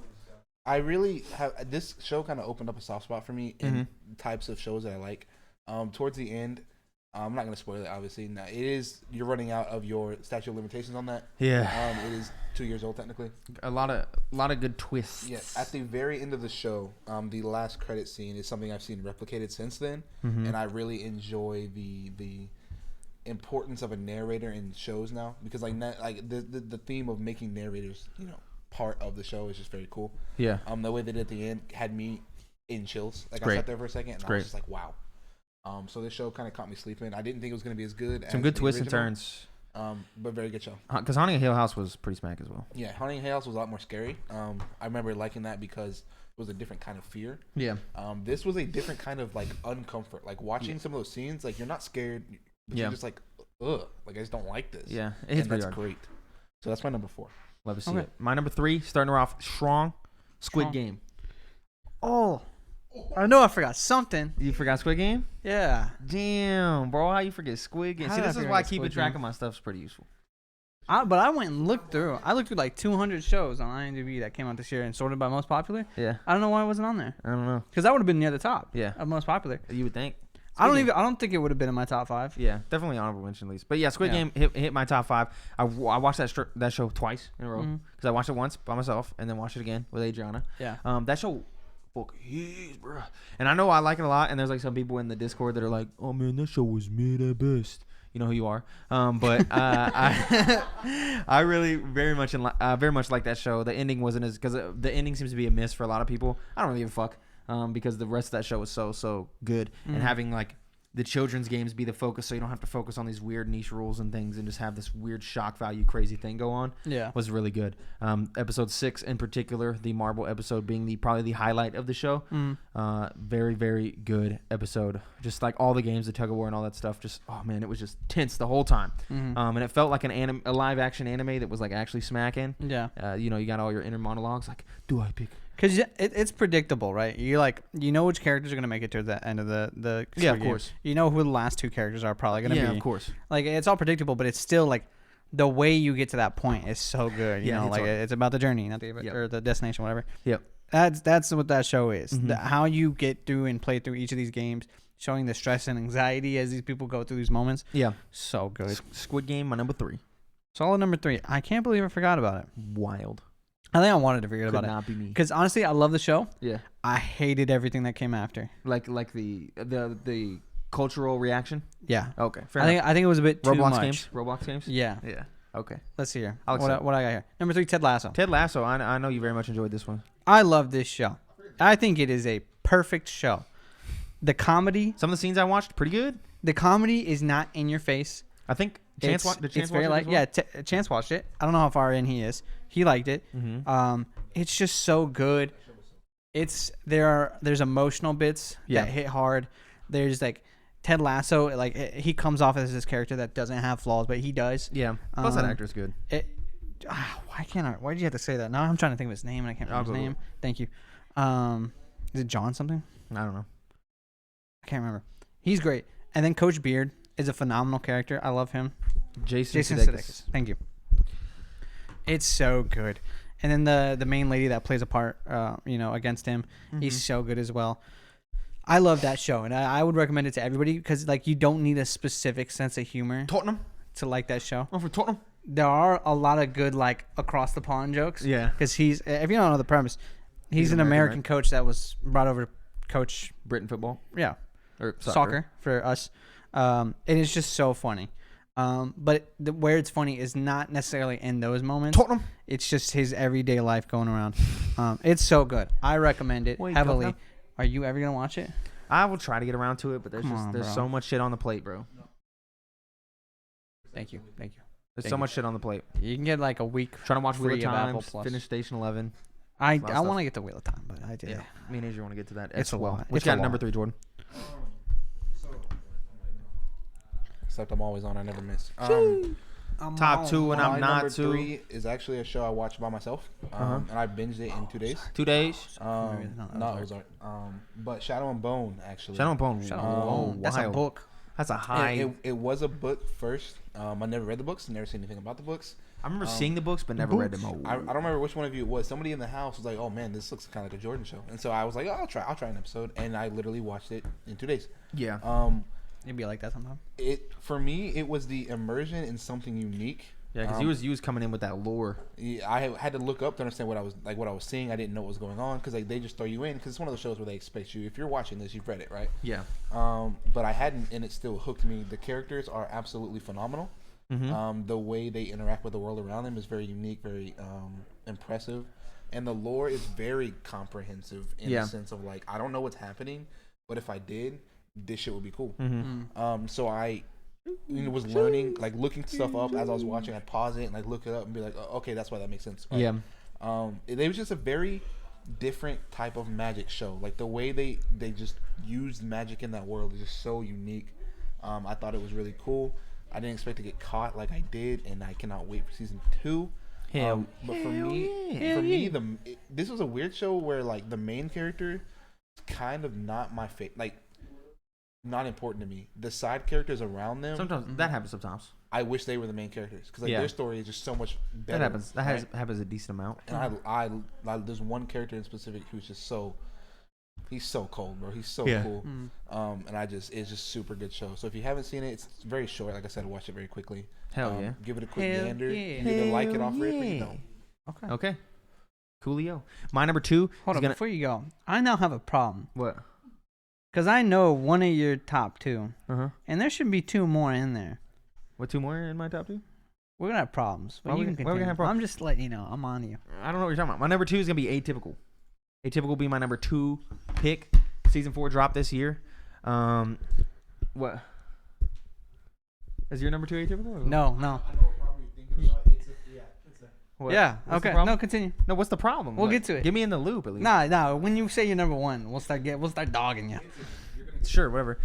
I really have this show kind of opened up a soft spot for me in types of shows that I like. Towards the end, I'm not gonna spoil it. Obviously, now you're running out of your statute of limitations on that. Yeah. It is 2 years old technically. A lot of good twists. Yeah. At the very end of the show, the last credit scene is something I've seen replicated since then, Mm-hmm. and I really enjoy the importance of a narrator in shows now, because the theme of making narrators, part of the show is just very cool. Yeah. The way they did at the end had me in chills. Like, Great. I sat there for a second and I Great. was just like, wow. So this show kind of caught me sleeping. I didn't think it was going to be as good as Some good the twists and original, turns. but very good show. Because Haunting of Hill House was pretty smack as well. Yeah, Haunting of Hill House was a lot more scary. I remember liking that because it was a different kind of fear. Yeah. This was a different kind of like uncomfort. Like watching some of those scenes, like you're not scared, but Yeah. you're just like, ugh, like I just don't like this. Yeah. It and hits pretty that's hard. great. So that's my number 4. Love to see Okay. it. My number 3, starting her off strong, Squid Strong. Game. Oh. I know I forgot something. You forgot Squid Game? Yeah. Damn, bro, how you forget Squid Game? How See, did I this is forget why Squid keeping track Game? of my stuff is pretty useful. But I went and looked through. I looked through like 200 shows on IMDb that came out this year and sorted by most popular. Yeah. I don't know why it wasn't on there. I don't know. Because that would have been near the top. Yeah. Of most popular. You would think. I Squid Game. don't think it would have been in my top 5. Yeah, definitely honorable mention at least. But yeah, Squid Yeah. Game hit my top 5. I watched that show twice in a row Mhm. because I watched it once by myself and then watched it again with Adriana. Yeah. That show, fuck huge, bro. And I know I like it a lot. And there's like some people in the Discord that are like, "Oh man, that show was mid at best." You know who you are. But I really very much like that show. The ending wasn't as because the ending seems to be a miss for a lot of people. I don't really give a fuck because the rest of that show was so good and having like the children's games be the focus, so you don't have to focus on these weird niche rules and things and just have this weird shock value crazy thing go on. Yeah. Was really good. Episode 6 in particular, the marble episode being probably the highlight of the show. Very, very good episode. Just like all the games, the tug of war and all that stuff. Just, oh man, it was just tense the whole time. And it felt like a live action anime that was like actually smacking. Yeah. You got all your inner monologues like, do I pick? Because it's predictable, right? You're like, you know which characters are going to make it to the end of the Yeah, of game. course. You know who the last 2 characters are probably going to be. Yeah, of course. Like, it's all predictable, but it's still like the way you get to that point is so good. You Yeah, know, it's like hard. it's about the journey, not the Yep. or the destination, whatever. Yep. That's what that show is. Mhm. How you get through and play through each of these games, showing the stress and anxiety as these people go through these moments. Yeah. So good. Squid Game, my number 3. Solid number 3. I can't believe I forgot about it. Wild. I think I wanted to forget Could about it. not be me. Because honestly, I love the show. Yeah. I hated everything that came after. Like the cultural reaction. Yeah. Okay. Fair enough. I think it was a bit too Roblox much. games. Roblox games. Yeah. Yeah. Okay. Let's see here. I'll accept. What I got here. Number 3, Ted Lasso. Ted Lasso. I know you very much enjoyed this one. I love this show. I think it is a perfect show. The comedy Some of the scenes I watched, pretty good. is not in your face. I think Chance watched. Did Chance it's watch very it light. as well? Yeah, Chance watched it. I don't know how far in he is. He liked it. Mhm. It's just so good. There's emotional bits Yeah. that hit hard. There's like Ted Lasso, like he comes off as this character that doesn't have flaws, but he does. Yeah. Plus that Um, actor's good. Why did you have to say that? Now I'm trying to think of his name and I can't remember his Google name. Thank you. Is it John something? I don't know. I can't remember. He's great. And then Coach Beard is a phenomenal character. I love him. Jason Jason Sudeikis. Sudeikis. Thank you. It's so good. And then the main lady that plays a part, against him, he's so good as well. I love that show, and I would recommend it to everybody because like you don't need a specific sense of humor Tottenham. to like that show. Oh, for Tottenham. There are a lot of good like across the pond jokes. Yeah. Because if you don't know the premise, he's an American coach that was brought over to coach Britain football. Yeah. Or Soccer for us. And it's just so funny. But where it's funny is not necessarily in those moments. Tottenham. It's just his everyday life going around. It's so good. I recommend it heavily. Are you ever gonna watch it? I will try to get around to it, but there's so much shit on the plate, bro. Thank you. There's so much shit on the plate. You can get like a week. Trying to watch Wheel of free of Time, Apple finish Station 11. I want to get to Wheel of Time, but I did. Yeah, me and Adrian want to get to that. It's a lot. Which got number 3, Jordan? Except I'm always on. I never miss. Top 2 and I'm not number 2. 3 is actually a show I watched by myself, and I binged it in 2 days. 2 days. Not Ozark. But Shadow and Bone actually. Shadow and Bone. That's a book. That's a high. It was a book first. I never read the books. Never seen anything about the books. I remember seeing the books, but never read them. I don't remember which one of you it was. Somebody in the house was like, "Oh man, this looks kind of like a Jordan show," and so I was like, "Oh, I'll try an episode," and I literally watched it in 2 days. Yeah. It'd be like that sometime. For me, it was the immersion in something unique. Yeah, because he was coming in with that lore. Yeah, I had to look up to understand what I was seeing. I didn't know what was going on because they just throw you in because it's one of those shows where they expect you. If you're watching this, you've read it, right? Yeah. But I hadn't, and it still hooked me. The characters are absolutely phenomenal. Mm-hmm. The way they interact with the world around them is very unique, very impressive, and the lore is very comprehensive in the sense of like I don't know what's happening, but if I did, this shit would be cool. Mm-hmm. So I was learning, like looking stuff up as I was watching. I'd pause it and like look it up and be like, oh, okay, that's why that makes sense. Right? Yeah. It was just a very different type of magic show. Like the way they just used magic in that world is just so unique. I thought it was really cool. I didn't expect to get caught like I did, and I cannot wait for season 2. But for me, this was a weird show where like the main character is kind of not my favorite. Like, not important to me. The side characters around them. Sometimes that happens. Sometimes I wish they were the main characters because like their story is just so much better. That happens. That happens a decent amount. And I there's one character in specific who's just so. He's so cold, bro. He's so cool. And it's just super good show. So if you haven't seen it, it's very short. Like I said, watch it very quickly. Hell yeah. Give it a quick gander. You either like it off rip or you don't. Okay. Coolio. My number 2. Hold on, before you go, I now have a problem. What? Because I know one of your top 2, and there should be 2 more in there. What 2 more in my top 2? We're gonna have problems. But why you can we continue. gonna have problems? I'm just letting you know. I'm on you. I don't know what you're talking about. My number 2 is gonna be Atypical. Atypical will be my number 2 pick. Season 4 dropped this year. What? Is your number 2 Atypical? No. I know what problem you're thinking about. It's a What? Yeah. What's the Okay. problem? No, continue. No, what's the problem? We'll get to it. Get me in the loop at least. Nah. When you say you're number 1, we'll start dogging you. Sure, whatever.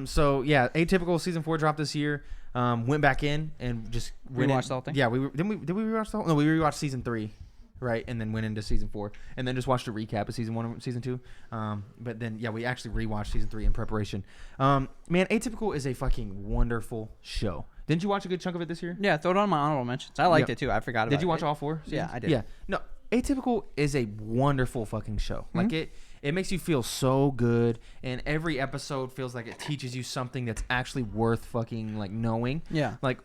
So yeah, Atypical season 4 dropped this year. Went back in and just rewatched the whole thing. Yeah, did we rewatch the whole? No, we rewatched season 3, right, and then went into season 4, and then just watched a recap of season 1 and season 2. But then we actually rewatched season 3 in preparation. Man, Atypical is a fucking wonderful show. Didn't you watch a good chunk of it this year? Yeah, throw it on my honorable mentions. I liked it too. I forgot about it. Did you watch all 4 seasons? Yeah, I did. Yeah. No, Atypical is a wonderful fucking show. Like it makes you feel so good, and every episode feels like it teaches you something that's actually worth fucking like knowing. Yeah. Like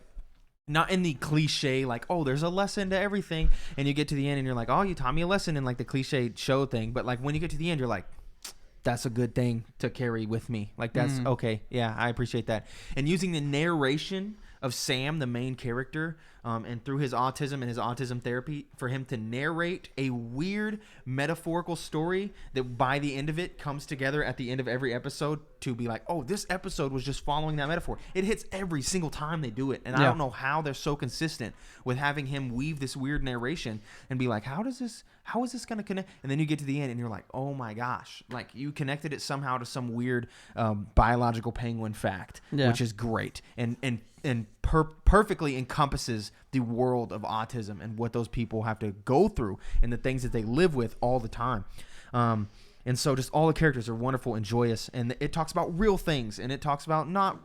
not in the cliche like, oh, there's a lesson to everything, and you get to the end and you're like, oh, you taught me a lesson in like the cliche show thing, but like when you get to the end you're like, that's a good thing to carry with me. Like that's okay. Yeah, I appreciate that. And using the narration of Sam, the main character, and through his autism and his autism therapy, for him to narrate a weird metaphorical story that by the end of it comes together at the end of every episode to be like, oh, this episode was just following that metaphor. It hits every single time they do it. And I don't know how they're so consistent with having him weave this weird narration and be like, how is this going to connect? And then you get to the end and you're like, oh my gosh, like you connected it somehow to some weird biological penguin fact, which is great. And perfectly encompasses the world of autism and what those people have to go through and the things that they live with all the time. And so just all the characters are wonderful and joyous, and it talks about real things, and it talks about not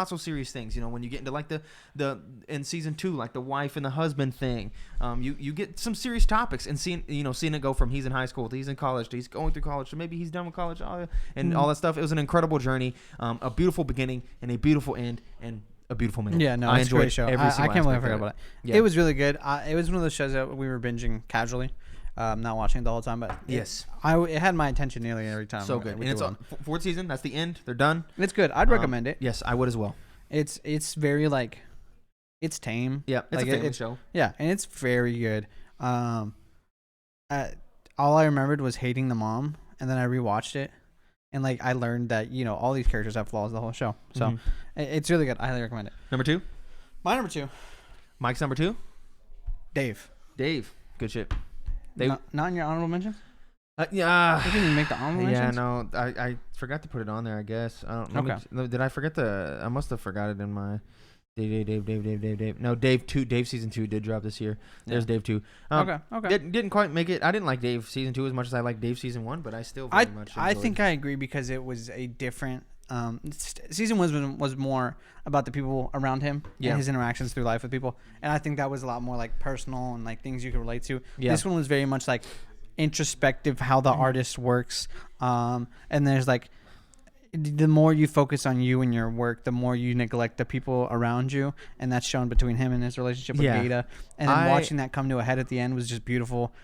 so serious things. When you get into like the in season 2, like the wife and the husband thing, you get some serious topics, and seeing it go from he's in high school to he's in college to he's going through college to maybe he's done with college, and all that stuff. It was an incredible journey, a beautiful beginning and a beautiful end, and a beautiful middle. Yeah, no, I it's a enjoyed great show. I can't believe I forgot about it. Yeah. It was really good. It was one of those shows that we were binging casually, not watching it the whole time. But Yes, it had my attention nearly every time. so good. And it's on 4th season. That's the end. They're done. It's good. I'd recommend it. Yes, I would as well. It's very like, it's tame. Yeah, it's like a family show. Yeah, and it's very good. All I remembered was hating the mom, and then I rewatched it, and like I learned that all these characters have flaws the whole show. So it's really good. I highly recommend it. Number 2. My number 2. Mike's number 2. Dave. Good shit. Not in your honorable mentions? Yeah. You didn't even make the honorable mentions? Yeah, no, I forgot to put it on there, I guess. I don't know. Okay. Did I forget I must have forgot it in my Dave. No, Dave season 2 did drop this year. There's Dave 2. Okay. Didn't quite make it. I didn't like Dave season 2 as much as I liked Dave season 1, but I still very much enjoyed. I think I agree because it was a different season was more about the people around him and his interactions through life with people, and I think that was a lot more like personal and like things you could relate to. This one was very much like introspective, how the artist works, and there's like the more you focus on you and your work, the more you neglect the people around you, and that's shown between him and his relationship with Ada. And then watching that come to a head at the end was just beautiful.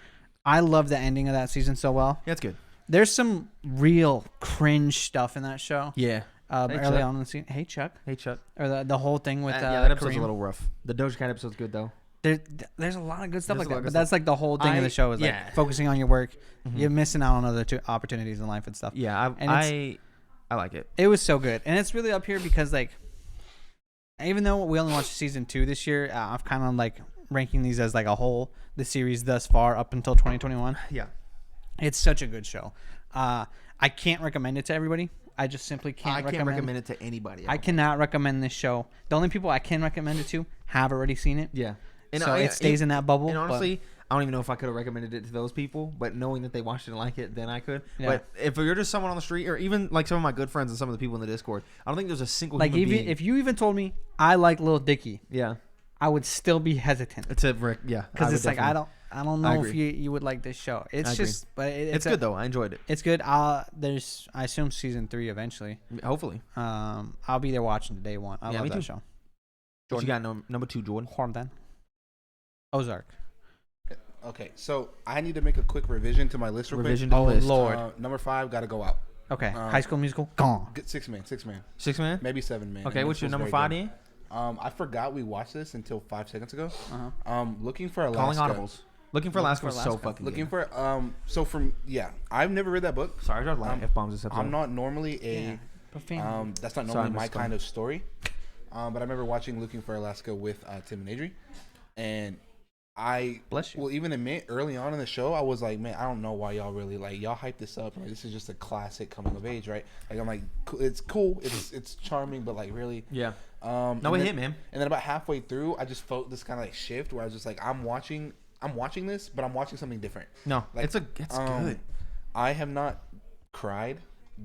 I love the ending of that season so well. Yeah, it's good. There's some real cringe stuff in that show. Yeah. Early on in the scene. Hey, Chuck. Or the whole thing with that episode's Kareem. a little rough. The Doja Cat episode's good though. There's a lot of good stuff There's like that, but that's like the whole thing of the show is like focusing on your work. You're missing out on other opportunities in life and stuff. Yeah, I like it. It was so good, and it's really up here because like, even though we only watched season 2 this year, I've kind of like ranking these as like a whole, the series thus far up until 2021. Yeah, it's such a good show. I can't recommend it to everybody. I just simply can't. I can't recommend it to anybody. I cannot recommend this show. The only people I can recommend it to have already seen it. Yeah, and so it stays in that bubble. And honestly, I don't even know if I could have recommended it to those people, but knowing that they watched it and like it, then I could. Yeah. But if you're just someone on the street, or even like some of my good friends and some of the people in the Discord, I don't think there's a single like human even being. If you even told me I like Lil Dicky, yeah, I would still be hesitant. It's because it's like I don't know if you would like this show. It's just, but it's good though. I enjoyed it. It's good. I assume season 3 eventually. Hopefully. I'll be there watching day 1. I love that show. What you got number 2, Jordan? Then Ozark. Okay, so I need to make a quick revision to my list real quick. Oh, Lord. Number 5 got to go out. Okay, High School Musical, gone. 6 man. 6 man? Maybe 7 man. Okay, what's your number 5 in? I forgot we watched this until 5 seconds ago. Looking for Alaska. Calling audibles. Looking for Alaska was so fucking Looking good. for I've never read that book. Sorry, I dropped a lot of F-bombs this episode. I'm not normally that's not normally my kind of story. But I remember watching Looking for Alaska with Tim and Adri, and I bless you. Well, even admit early on in the show, I was like, man, I don't know why y'all really like y'all hype this up. Like, this is just a classic coming of age, right? Like I'm like, it's cool, it's charming, but like really, yeah. No, it hit, man. And then about halfway through, I just felt this kind of like shift where I was just like, I'm watching this, but I'm watching something different. No, like, it's good. I have not cried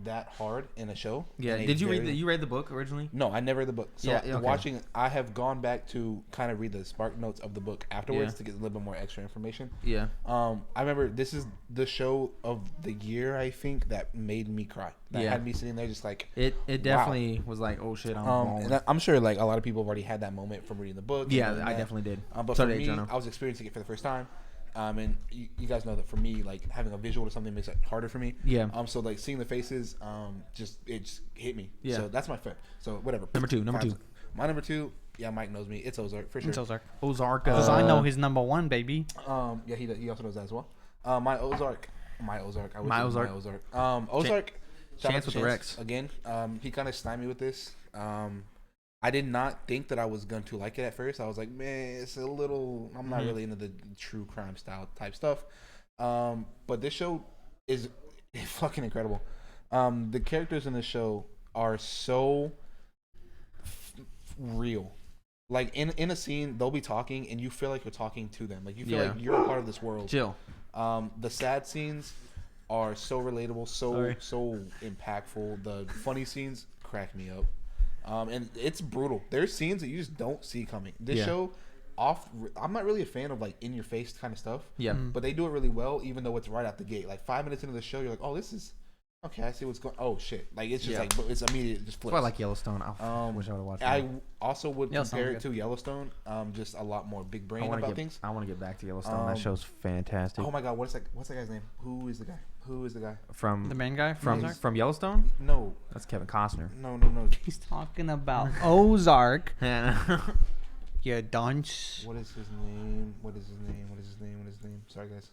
that hard in a show. Yeah. Did you read the book originally? No, I never read the book. So okay. watching, I have gone back to kind of read the spark notes of the book afterwards to get a little bit more extra information. Yeah. I remember this is the show of the year, I think, that made me cry. That had me sitting there just like it definitely was like, oh shit, and I'm sure like a lot of people have already had that moment from reading the book. Yeah, I definitely did. But for me, I was experiencing it for the first time. And you guys know that for me, like having a visual to something makes it harder for me. Yeah. So like seeing the faces, it just hit me. Yeah. So that's my favorite. So whatever. Number two. My number 2. Yeah, Mike knows me. It's Ozark for sure. It's Ozark. Because I know he's number 1, baby. Yeah, he also knows that as well. My Ozark. Ozark. Chance with the Rex again. He kind of stymied me with this. I did not think that I was going to like it at first. I was like, man, it's a little... I'm not really into the true crime style type stuff. But this show is fucking incredible. The characters in this show are so real. Like, in a scene, they'll be talking, and you feel like you're talking to them. Like, you feel like you're a part of this world. Chill. The sad scenes are so relatable, so impactful. The funny scenes crack me up, and it's brutal. There's scenes that you just don't see coming. This show, I'm not really a fan of like in your face kind of stuff. Yeah, but they do it really well, even though it's right out the gate. Like 5 minutes into the show, you're like, oh, this is. Okay, I see what's going. Oh shit! Like it's just like it's immediate. It just flips. That's why I like Yellowstone. I wish I would have watched. I also would compare it to Yellowstone. Just a lot more big brain about things. I want to get back to Yellowstone. That show's fantastic. Oh my god, what's that guy's name? Who is the guy? From the main guy from Yellowstone? No, that's Kevin Costner. No. He's talking about Ozark. You dunce. What is his name? Sorry guys.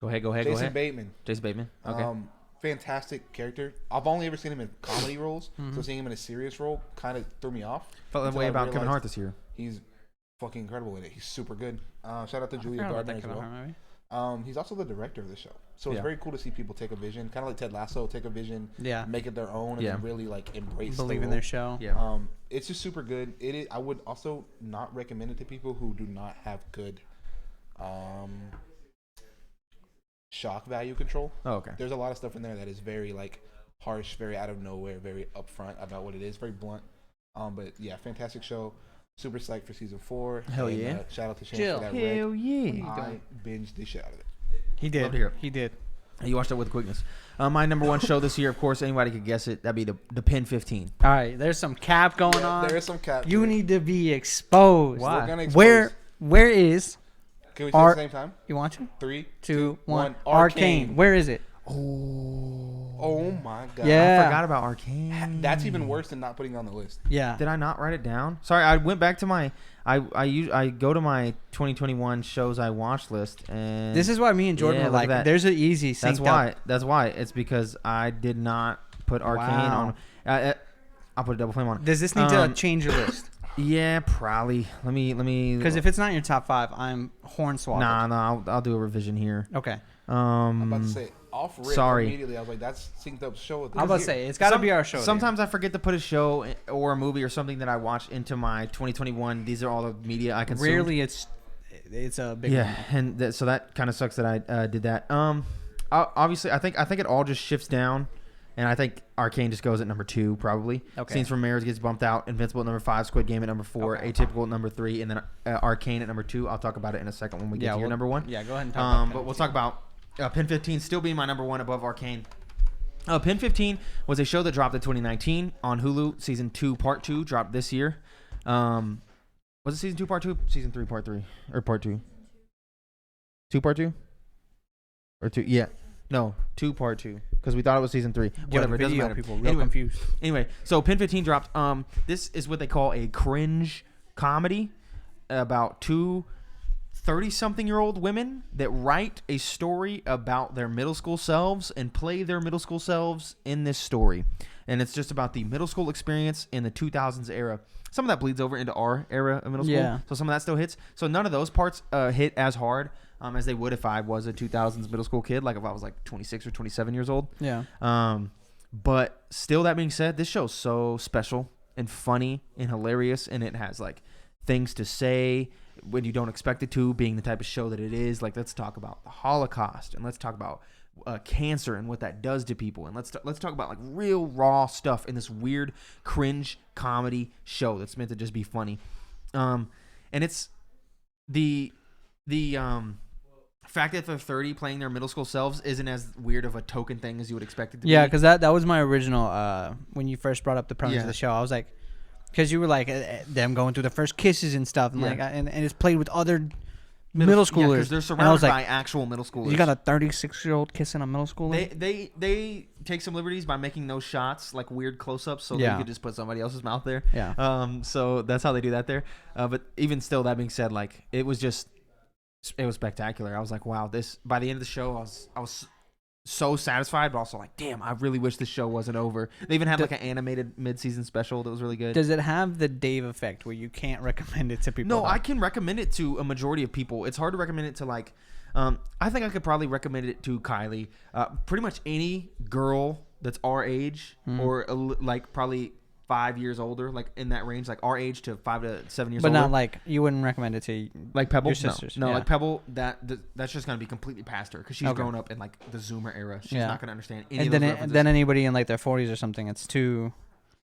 Go ahead. Jason Bateman. Jason Bateman. Okay. Fantastic character. I've only ever seen him in comedy roles, so seeing him in a serious role kind of threw me off. Felt that way about Kevin Hart this year. He's fucking incredible in it. He's super good. Shout out to Julia Gardner as well. He's also the director of the show, so it's very cool to see people take a vision, kind of like Ted Lasso, take a vision, make it their own, and then really like embrace, believe in their show. Yeah. It's just super good. It is. I would also not recommend it to people who do not have good shock value control. Oh, okay. There's a lot of stuff in there that is very like harsh, very out of nowhere, very upfront about what it is, very blunt. But yeah, fantastic show. Super psyched for season 4. Hell yeah! Shout out to Shane for that. Hell yeah! I binged the shit out of it. He did. Love to hear it. He did. You watched it with quickness. My number one show this year, of course, anybody could guess it. That'd be the Pen 15. All right, there's some cap going on. There is some cap. You need to be exposed. Why? We're gonna Where is? Can we say it at the same time? You want to? 3, 2, 1. Arcane. Where is it? Oh my god! Yeah. I forgot about Arcane. That's even worse than not putting it on the list. Yeah. Did I not write it down? Sorry, I went back to my. I go to my 2021 shows I watched list, and This is why me and Jordan were like, there's an easy sync. That's why. It's because I did not put Arcane on. I'll put a double flame on it. Does this need to change your list? Yeah, probably. Let me. Because if it's not in your top 5, I'm hornswoggled. Nah, I'll do a revision here. Okay. I'm about to say off rip. Sorry. Immediately, I was like, "That's synced up show." I'm about to say it's got to be our show. Sometimes I forget to put a show or a movie or something that I watched into my 2021. These are all the media I consumed. Rarely it's a big one. And so that kind of sucks that I did that. Obviously, I think it all just shifts down, and I think Arcane just goes at number 2 probably. Okay. Scenes from Marriage gets bumped out. Invincible at number 5. Squid Game at number 4. Okay. Atypical at number 3, and then Arcane at number 2. I'll talk about it in a second when we get to your number 1. Yeah, go ahead and talk about but we'll talk about Pen 15 still being my number 1 above Arcane. Pen 15 was a show that dropped in 2019 on Hulu. Season 2 Part 2 dropped this year. Was it Season 2 Part 2? Season 3 Part 3? Or Part 2? 2 Part 2? Or 2? Yeah. No, 2 Part 2. Because we thought it was Season 3. Whatever, it doesn't matter. People real confused. Anyway, so Pen 15 dropped. This is what they call a cringe comedy about 2 30-something-year-old women that write a story about their middle school selves and play their middle school selves in this story. And it's just about the middle school experience in the 2000s era. Some of that bleeds over into our era of middle school. Yeah. So some of that still hits. So none of those parts hit as hard as they would if I was a 2000s middle school kid, like if I was like 26 or 27 years old. Yeah. But still, that being said, this show's so special and funny and hilarious, and it has like things to say when you don't expect it to, being the type of show that it is. Like, let's talk about the Holocaust, and let's talk about cancer and what that does to people, and let's talk about like real raw stuff in this weird cringe comedy show that's meant to just be funny. And it's the fact that they're 30 playing their middle school selves isn't as weird of a token thing as you would expect it to be. Yeah, because that was my original when you first brought up the premise of the show. I was like, because you were like them going through the first kisses and stuff, and like, and it's played with other middle schoolers. Because they're surrounded by actual middle schoolers. You got a 36-year-old kissing a middle schooler. They take some liberties by making those shots like weird close-ups, so they could just put somebody else's mouth there. Yeah. So that's how they do that there. But even still, that being said, like it was spectacular. I was like, wow, this. By the end of the show, I was so satisfied, but also like, damn, I really wish this show wasn't over. They even had like an animated mid-season special that was really good. Does it have the Dave effect where you can't recommend it to people? No, I can recommend it to a majority of people. It's hard to recommend it to like, I think I could probably recommend it to Kylie. Pretty much any girl that's our age or like probably 5 years older, like in that range, like our age to 5 to 7 years But older. not like you wouldn't recommend it to like Pebble. your sisters. No, Yeah. like Pebble. That's just gonna be completely past her because she's Okay. grown up in like the Zoomer era. She's Yeah. not gonna understand any And of then those references. then anybody in like their 40s or something, it's too.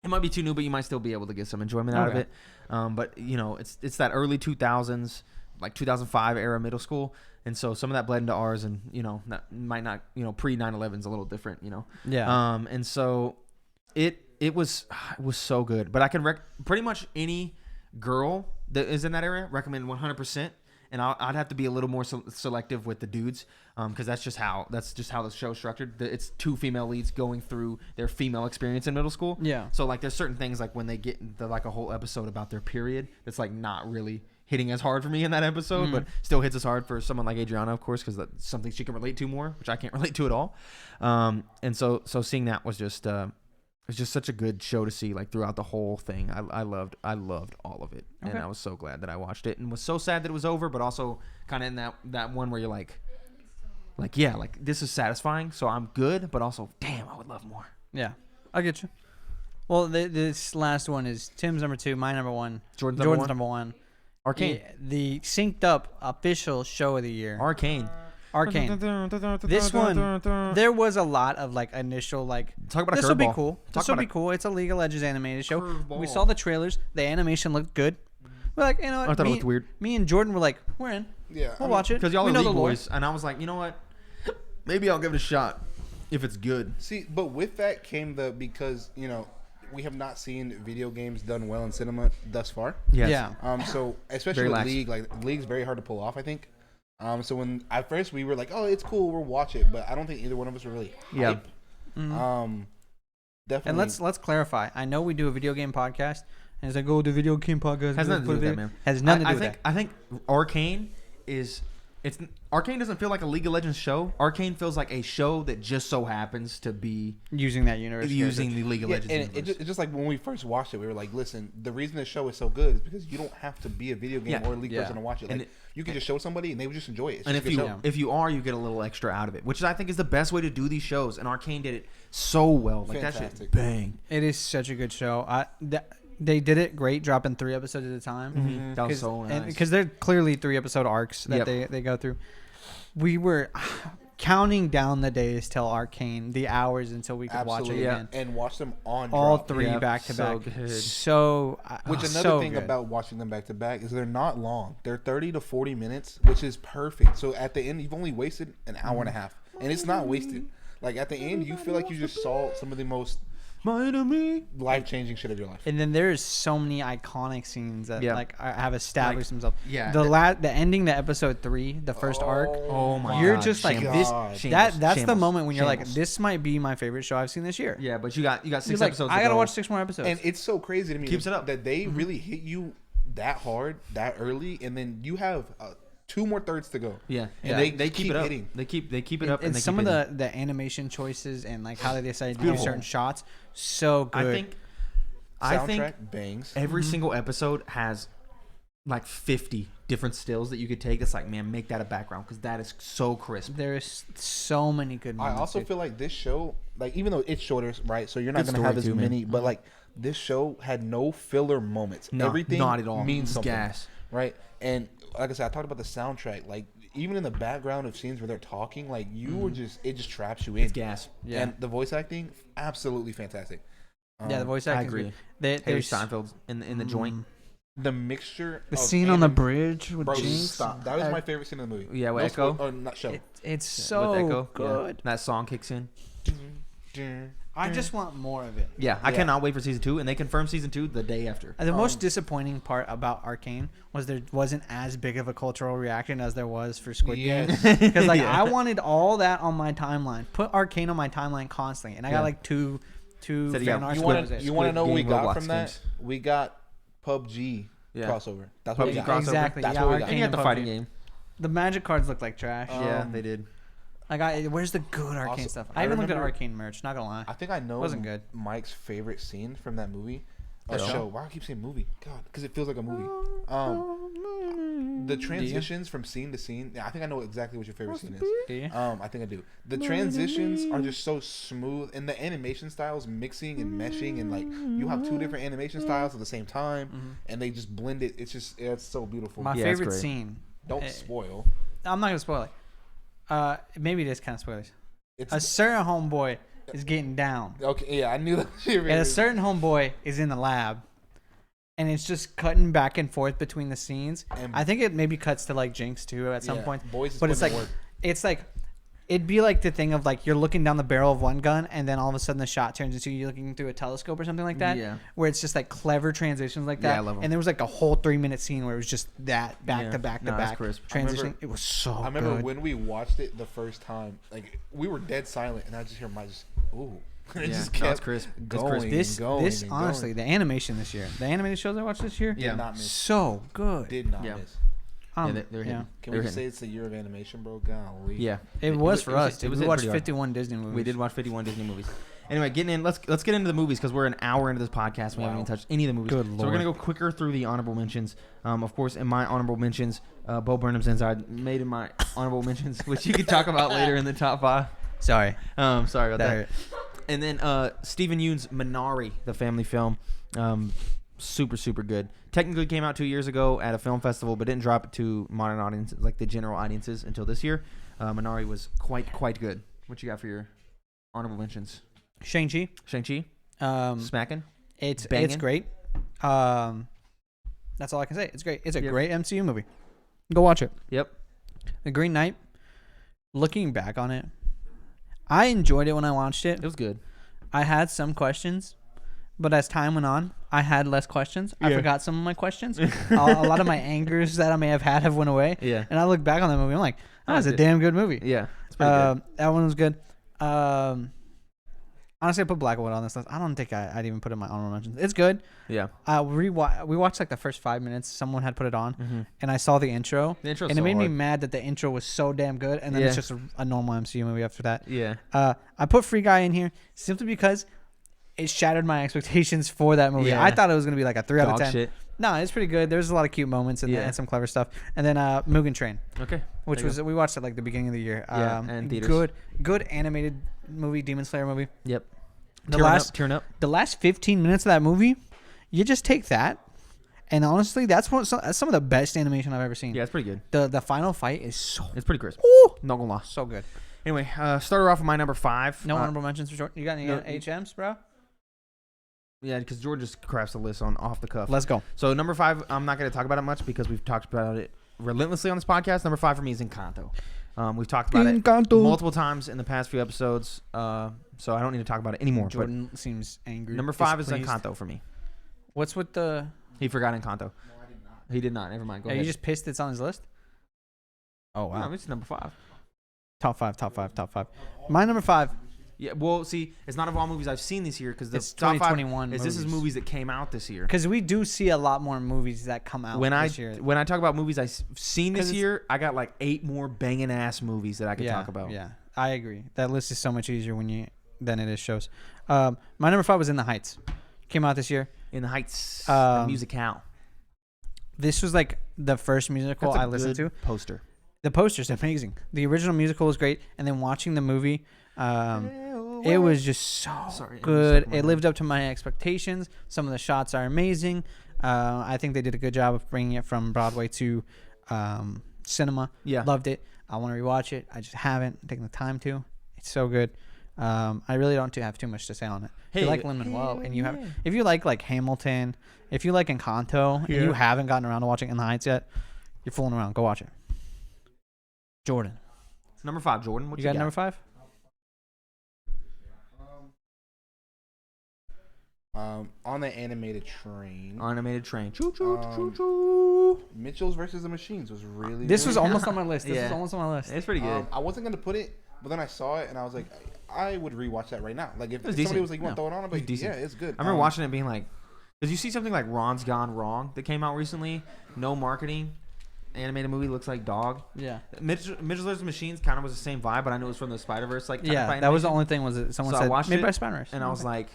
It might be too new, but you might still be able to get some enjoyment out of Okay. it. But you know, it's that early 2000s, like 2005 era middle school, and so some of that bled into ours, and you know, might not, you know, pre 9/11 is a little different, you know. Yeah. And so it was so good. But I can pretty much any girl that is in that area recommend 100%. And I'd have to be a little more selective with the dudes, because that's just how the show's structured. It's 2 female leads going through their female experience in middle school. Yeah. So like, there's certain things like when they get into like a whole episode about their period, that's like not really hitting as hard for me in that episode, but still hits as hard for someone like Adriana, of course, because that's something she can relate to more, which I can't relate to at all. And so seeing that was just. It's just such a good show to see, like throughout the whole thing. I loved all of it, and I was so glad that I watched it, and was so sad that it was over, but also kind of in that one where you're like yeah, like this is satisfying, so I'm good, but also damn, I would love more. Yeah. I get you. Well, this last one is Tim's number 2, my number 1. Jordan's number 1. Arcane. The synced up official show of the year. Arcane. This one, there was a lot of like initial like. Talk about a this will be curveball. cool. This will be cool. It's a League of Legends animated show. Curveball. We saw the trailers. The animation looked good. We're like, you know what? I thought it looked weird. Me and Jordan were like, we're in. Yeah, We'll watch it Because y'all we are know League the lore. boys, and I was like, you know what? Maybe I'll give it a shot if it's good. See, but with that came because you know we have not seen video games done well in cinema thus far. Yes. Yeah. So especially Very with lax. League, like League's very hard to pull off, I think. So when at first we were like, oh, it's cool, we'll watch it, but I don't think either one of us were really hype. Yeah. Definitely. And let's clarify. I know we do a video game podcast, and it's like, oh, the video game podcast Has nothing to do with that, man. Has nothing to do with that. I think Arcane is. Arcane doesn't feel like a League of Legends show. Arcane feels like a show that just so happens to be Using that universe. using the League of Legends and universe. it's just like when we first watched it, we were like, listen, the reason this show is so good is because you don't have to be a video game Yeah. or a League person to watch it. And Like, you can just show somebody and they would just enjoy it. It's And just if a good you show. if you are, you get a little extra out of it, which I think is the best way to do these shows. And Arcane did it so well. Like that Fantastic. shit, bang. It is such a good show. They did it great, dropping 3 episodes at a time. Mm-hmm. That was so nice. Because they're clearly 3 episode arcs that they go through. We were counting down the days till Arcane, the hours until we could Absolutely. watch it again. And watch them on All drop. 3 Yep, back to so back. good. So, Which another so thing good. about watching them back to back is they're not long. They're 30 to 40 minutes, which is perfect. So at the end, you've only wasted an hour and a half, and it's not wasted. Like at the end, you feel like you just saw some of the most life-changing shit of your life. And then there's so many iconic scenes that have established themselves. Yeah. The ending to episode 3, the first arc. Oh my You're God, just like shambles. this. Shambles. That's the Shambles. moment when you're like, Shambles. this might be my favorite show I've seen this year. Yeah, but you got 6 He's like, episodes. I to gotta go. watch 6 more episodes. And it's so crazy to me Keeps it up. that they really hit you that hard, that early, and then you have 2 more thirds to go. Yeah, And they keep it up. hitting. They keep it up. and they some keep of hitting. the animation choices and like how they decided to do beautiful. certain shots, so good. I think Soundtrack bangs. every single episode has like 50 different stills that you could take. It's like, man, make that a background because that is so crisp. There's so many good I moments. also dude. feel like this show, like even though it's shorter, right? So you're not Good gonna have story as too, man. many, but like this show had no filler moments. No, Everything not at all. means It's something, gas. right? And like I said, I talked about the soundtrack. Like even in the background of scenes where they're talking, like you were it just traps you in. It's gas. Yeah. And the voice acting, absolutely fantastic. Yeah, the voice I acting. agree. Haley Harry Steinfeld's in the joint. The mixture. The of scene on the bridge with Bro, Jinx. stop. That was my favorite scene in the movie. Yeah, with No Echo. spoil- or not show. It's With so Echo. good. Yeah. That song kicks in. I just want more of it. Yeah, I Yeah. cannot wait for season 2, and they confirmed season 2 the day after. The most disappointing part about Arcane was there wasn't as big of a cultural reaction as there was for Squid Game. Yes. Because like Yeah. I wanted all that on my timeline. Put Arcane on my timeline constantly, and I got Yeah. like two Said, fan yeah, arts. You that want was to it. you want to Squid know what we Game, got Roblox from that? games. We got PUBG Yeah. crossover. That's what we PUBG got. crossover. Exactly. That's yeah, what we got. Arcane And you got and the PUBG. fighting game. The magic cards look like trash. Yeah, they did. Where's the good Arcane Also, stuff? I I even looked at remember- Arcane merch. Not gonna lie. I think I know Wasn't good. Mike's favorite scene from that movie. A show. Why do I keep saying movie? God, because it feels like a movie. The transitions from scene to scene. Yeah, I think I know exactly what your favorite scene is. I think I do. The transitions are just so smooth, and the animation styles mixing and meshing, and like you have two different animation styles at the same time, and they just blend it. It's so beautiful. My favorite scene. Don't spoil. I'm not gonna spoil it. Maybe it is kind of spoilers. A certain homeboy is getting down. Okay, yeah, I knew that. And a certain homeboy is in the lab, and it's just cutting back and forth between the scenes. And I think it maybe cuts to like Jinx too at some point. But it's like it'd be like the thing of like you're looking down the barrel of one gun, and then all of a sudden the shot turns into you looking through a telescope or something like that. Yeah. Where it's just like clever transitions like that. Yeah, I love them. And there was like a whole 3-minute scene where it was just that back to back transition. It was so good. I remember when we watched it the first time, like we were dead silent, and I just hear my ooh. It just kept going. This honestly, the animation this year, the animated shows I watched this year, did not miss. So good. Did not miss. They're hitting. Can we say it's the year of animation, bro? Golly. Yeah, it was for us. We watched 51 Disney movies. We did watch 51 Disney movies. Anyway, getting in. Let's get into the movies because we're an hour into this podcast. We haven't even touched any of the movies. Good Lord. So we're gonna go quicker through the honorable mentions. Of course, in my honorable mentions, Bo Burnham's Inside made in my honorable mentions, which you can talk about later in the top 5. Sorry. Sorry about that. And then Stephen Yeun's Minari, the family film, super, super good. Technically came out 2 years ago at a film festival, but didn't drop it to modern audiences, like the general audiences, until this year. Minari was quite good. What you got for your honorable mentions? Shang-Chi. Smacking. It's great. That's all I can say. It's great. It's a great MCU movie. Go watch it. Yep. The Green Knight. Looking back on it, I enjoyed it when I watched it. It was good. I had some questions, but as time went on, I had less questions. I forgot some of my questions. A lot of my angers that I may have had have went away. Yeah. And I look back on that movie, I'm like, that was a damn good movie. Yeah. It's pretty good. That one was good. Honestly, I put Blackwood on this list. I don't think I'd even put it in my honorable mentions. It's good. Yeah. We watched like the first 5 minutes. Someone had put it on, and I saw the intro. And it made me mad that the intro was so damn good, and then it's just a normal MCU movie after that. Yeah. I put Free Guy in here simply because it shattered my expectations for that movie. Yeah. I thought it was going to be like a 3 out of 10. Shit. No, it's pretty good. There's a lot of cute moments and some clever stuff. And then Mugen Train. Okay. Which was we watched it like the beginning of the year. And theaters. Good animated movie, Demon Slayer movie. Yep. Tearing up. The last 15 minutes of that movie, you just take that, and honestly, that's some of the best animation I've ever seen. Yeah, it's pretty good. The final fight is it's pretty crisp. Ooh, not gonna lie. So good. Anyway, started off with my number 5. No honorable mentions for short. You got any HMs, bro? Yeah, because George just crafts a list on off the cuff. Let's go. So number 5, I'm not going to talk about it much because we've talked about it relentlessly on this podcast. Number 5 for me is Encanto. We've talked about it multiple times in the past few episodes, so I don't need to talk about it anymore. Jordan seems angry. Number 5 is Encanto for me. What's with the... He forgot Encanto. No, I did not. He did not. Never mind. Go ahead. You just pissed it's on his list? Oh, wow. No, it's number 5. Top 5. My number 5. Yeah, well, see, it's not of all movies I've seen this year because the it's top 2021 5 is this is movies that came out this year. Because we do see a lot more movies that come out this year. When I talk about movies I've seen this year, I got like 8 more banging ass movies that I could talk about. Yeah, I agree. That list is so much easier than it is shows. My number 5 was In the Heights. Came out this year. In the Heights, the musicale. This was like the first musical I listened to. Poster. The poster's amazing. The original musical was great, and then watching the movie, it was just so good. It lived up to my expectations. Some of the shots are amazing. I think they did a good job of bringing it from Broadway to cinema. Yeah, loved it. I want to rewatch it. I just haven't taken the time to. It's so good. I really don't have too much to say on it. If you like Lin-Manuel and you have, if you like Hamilton, if you like Encanto and you haven't gotten around to watching In the Heights yet, you're fooling around. Go watch it. Jordan. Number 5, Jordan. What you got? Number 5? On the animated train. Choo choo choo choo. Mitchell's versus the Machines was really. This was almost on my list. It's pretty good. I wasn't gonna put it, but then I saw it and I was like, I would rewatch that right now. Like if somebody was like, "You want to throw it on?" I'm like, "Yeah, it's good." I remember watching it, being like, because you see something like Ron's Gone Wrong that came out recently. No marketing. Animated movie, looks like dog. Yeah. Mitchell's Machines kind of was the same vibe, but I knew it was from the Spider-Verse. Like, that was the only thing. Was it someone said made by Spider-Verse? And I was like,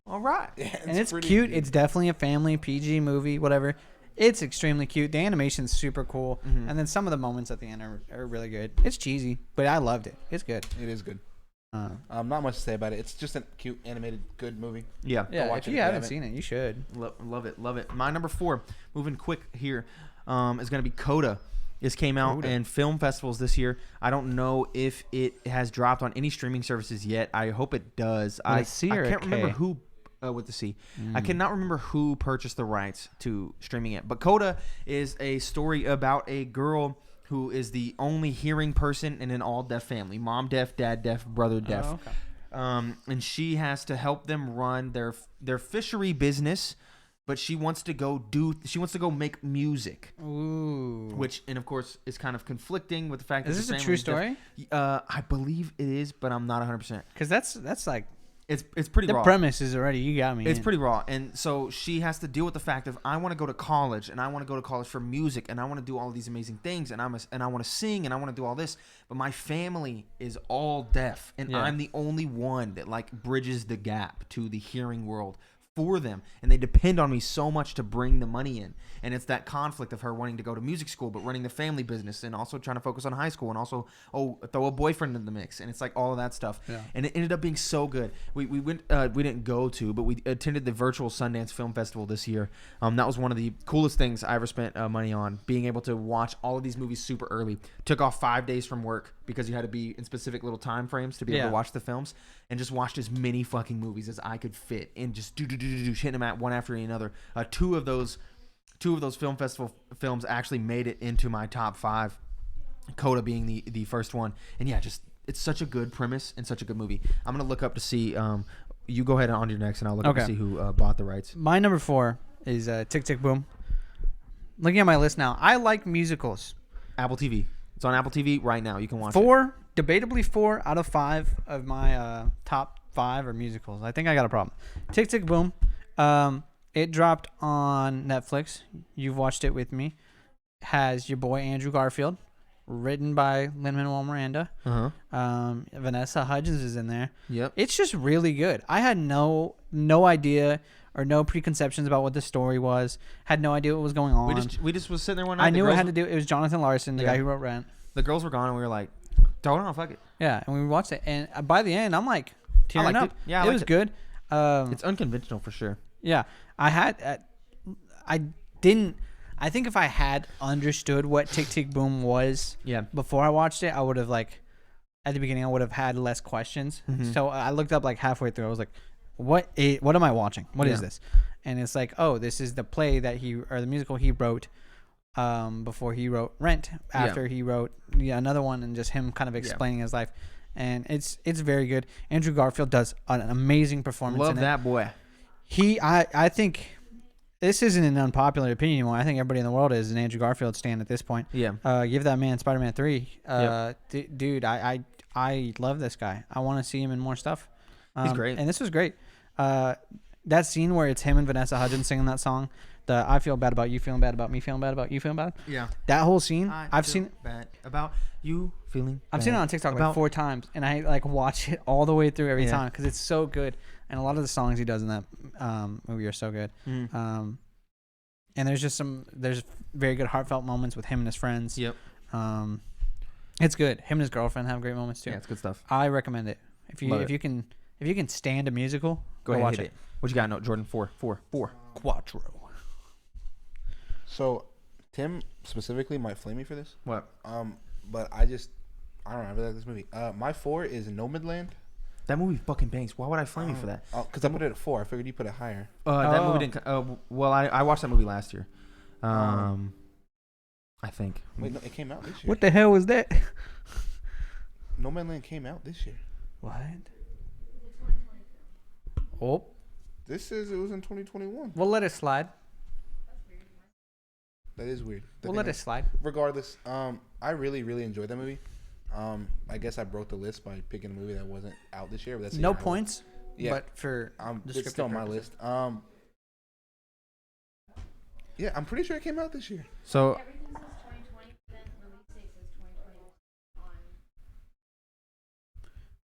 All right. Yeah, And it's pretty cute. good. It's definitely a family PG movie, whatever. It's extremely cute. The animation's super cool. Mhm. And then some of the moments at the end are really good. It's cheesy, but I loved it. It's good. It is good. Uh, Not much to say about it. It's just a cute, animated, good movie. Yeah. yeah, watch if it you if you haven't haven't. seen it, you should. Love it. Love it. My number 4, moving quick here, is going to be Coda. This came out Coda. in film festivals this year. I don't know if it has dropped on any streaming services yet. I hope it does. With a C or a can't remember K? who with the C. I cannot remember who purchased the rights to streaming it. But Coda is a story about a girl who is the only hearing person in an all-deaf family. Mom deaf, dad deaf, brother deaf. Oh, okay. And she has to help them run their fishery business, but she wants to go make music, Ooh. which and of course is kind of conflicting with the fact Is that this the a family true is deaf. story? I believe it is, but I'm not 100%. Because that's like It's pretty the raw. premise is already. You got me. It's in. pretty raw, and so she has to deal with the fact of I want to go to college, and I want to go to college for music, and I want to do all these amazing things, and I want to sing, and I want to do all this, but my family is all deaf, and Yeah. I'm the only one that like bridges the gap to the hearing world for them, and they depend on me so much to bring the money in, and it's that conflict of her wanting to go to music school but running the family business and also trying to focus on high school and also throw a boyfriend in the mix, and it's like all of that stuff. Yeah. And it ended up being so good. We went we didn't go to, but we attended the virtual Sundance Film Festival this year. That was one of the coolest things I ever spent money on, being able to watch all of these movies super early. Took off 5 days from work because you had to be in specific little time frames to be able Yeah. to watch the films, and just watched as many fucking movies as I could fit and just hitting them at one after another. Two of those film festival films actually made it into my top 5. Coda being the first one, and yeah, just it's such a good premise and such a good movie. I'm gonna look up to see. You go ahead on your next, and I'll look up to Okay. see who bought the rights. My number 4 is Tick Tick Boom. Looking at my list now, I like musicals. Apple TV. It's on Apple TV right now. You can watch it. Debatably 4 out of 5 of my top 5 are musicals. I think I got a problem. Tick Tick Boom. It dropped on Netflix. You've watched it with me. Has your boy Andrew Garfield, written by Lin-Manuel Miranda. Vanessa Hudgens is in there. Yep. It's just really good. I had no idea or no preconceptions about what the story was. Had no idea what was going on. We just was sitting there one night. I knew it had to do. It was Jonathan Larson, the Yeah. guy who wrote Rent. The girls were gone, and we were like, "Hold on, fuck it." Yeah, and we watched it, and by the end, I'm like tearing liked up. it. Yeah, I it liked was it. good. It's unconventional for sure. Yeah, I didn't. I think if I had understood what Tick Tick Boom was Yeah. before I watched it, I would have like at the beginning I would have had less questions. Mhm. So I looked up like halfway through. I was like, what am I watching? What is Yeah. this? And it's like, oh, this is the play that the musical he wrote before he wrote Rent, after he wrote another one, and just him kind of explaining his life. And it's very good. Andrew Garfield does an amazing performance. Love in it. that boy. I think this isn't an unpopular opinion anymore. I think everybody in the world is an Andrew Garfield stan at this point. Yeah. Give that man Spider-Man 3. Yep. Dude, I love this guy. I want to see him in more stuff. He's great. And this was great. That scene where it's him and Vanessa Hudgens singing that song, the I feel bad about you feeling bad about me feeling bad about you feeling bad. Yeah. That whole scene, I've feel seen bad about you feeling. I've seen it on TikTok like 4 times, and I like watch it all the way through every time because it's so good. And a lot of the songs he does in that movie are so good. Mm. And there's very good heartfelt moments with him and his friends. Yep. It's good. Him and his girlfriend have great moments too. Yeah, it's good stuff. I recommend it. If Love you can stand a musical, Go go ahead, watch hit it. What you got? No, Jordan. 4. Quattro. So, Tim specifically might flame me for this. What? But I don't know. I really like this movie. My 4 is Nomadland. That movie fucking bangs. Why would I flame you for that? Because I put it at 4. I figured you put it higher. That movie didn't. Well, I watched that movie last year. I think. Wait, no, it came out this year. What the hell was that? Nomadland came out this year. What? Oh, This says it was in 2021. we'll let it slide. That is weird. We'll let it slide. Regardless, I really, really enjoyed that movie. I guess I broke the list by picking a movie that wasn't out this year. But that's the No year I points. Yeah. But for it's still on my list. Yeah, I'm pretty sure it came out this year. So Everything says 2020, then release date says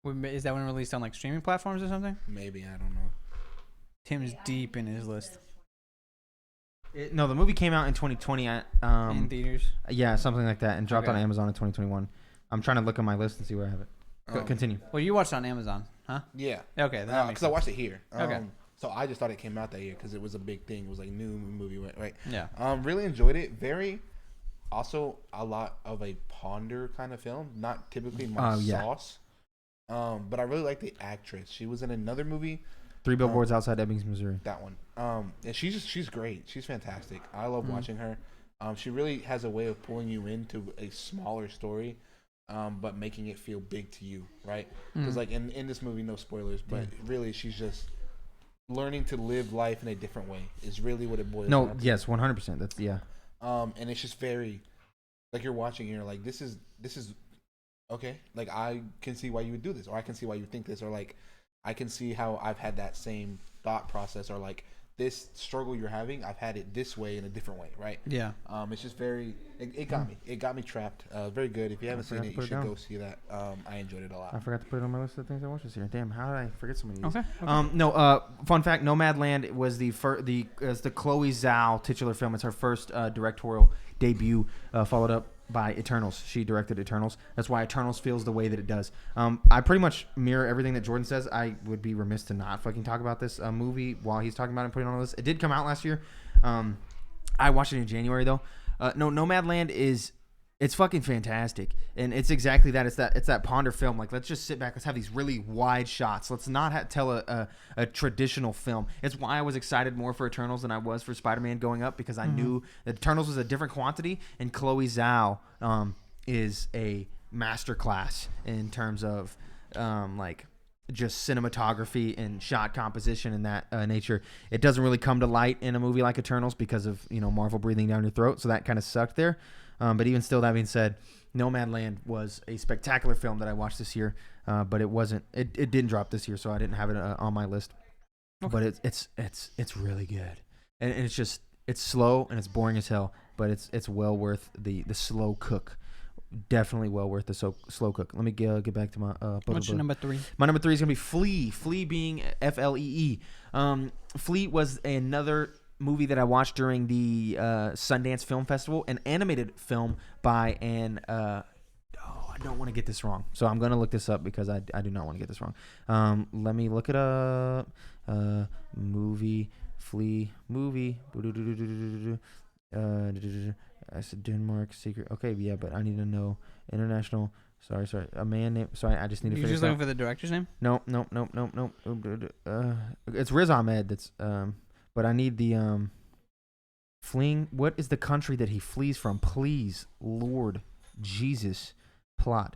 2021 on. is that when released on like streaming platforms or something? Maybe, I don't know. Tim's deep in his list. No, the movie came out in 2020 at In theaters. yeah, something like that, and dropped Okay. on Amazon in 2021. I'm trying to look on my list and see where I have it. Continue. Well, you watched it on Amazon, huh? Yeah. Okay, that makes Because I sense. watched it here. Okay. So I just thought it came out that year because it was a big thing. It was like new movie, right? Yeah. Really enjoyed it. Very, also a lot of a ponder kind of film. Not typically my yeah. sauce. But I really like the actress. She was in another movie. 3 Billboards Outside Ebbing, Missouri. That one. And she's great. She's fantastic. I love watching her. She really has a way of pulling you into a smaller story, but making it feel big to you, right? Because like in this movie, no spoilers, but really she's just learning to live life in a different way. Is really what it boils down to. Yes, 100%. That's And it's just very, like you're watching and you're like, this is okay. Like I can see why you would do this, or I can see why you think this, or like I can see how I've had that same thought process, or like this struggle you're having, I've had it this way in a different way, right? Yeah. It's just very, it got me. It got me trapped. Very good. If you haven't seen it, you should go see that. I enjoyed it a lot. I forgot to put it on my list of things I watched this year. Damn, how did I forget so many of these? Okay. No. Fun fact: Nomadland was the Chloe Zhao titular film. It's her first directorial debut, followed up by Eternals. She directed Eternals. That's why Eternals feels the way that it does. I pretty much mirror everything that Jordan says. I would be remiss to not fucking talk about this movie while he's talking about it and putting it on the list. It did come out last year. I watched it in January though. Nomadland it's fucking fantastic, and it's exactly that. It's that ponder film. Like, let's just sit back. Let's have these really wide shots. Let's not tell a traditional film. It's why I was excited more for Eternals than I was for Spider-Man going up, because I knew that Eternals was a different quantity, and Chloe Zhao is a masterclass in terms of like just cinematography and shot composition and that nature. It doesn't really come to light in a movie like Eternals because of Marvel breathing down your throat, so that kind of sucked there. But even still, that being said, Nomadland was a spectacular film that I watched this year. But it wasn't. It didn't drop this year, so I didn't have it on my list. Okay. But it's really good, and it's slow and it's boring as hell. But it's well worth the slow cook. Definitely well worth the slow cook. Let me get back to my. What's your number 3? My number 3 is gonna be Flea. Flea being Flee. Flea was another movie that I watched during the Sundance Film Festival, an animated film by I don't want to get this wrong, so I'm going to look this up because I do not want to get this wrong. Let me look it up. Movie, Flea, movie. I said Denmark, secret. Okay, yeah, but I need to know international. Sorry. A man named. Sorry, I just need to figure You're just this out. looking for the director's name? No. It's Riz Ahmed. That's but I need the fleeing. What is the country that he flees from? Please, Lord Jesus, plot.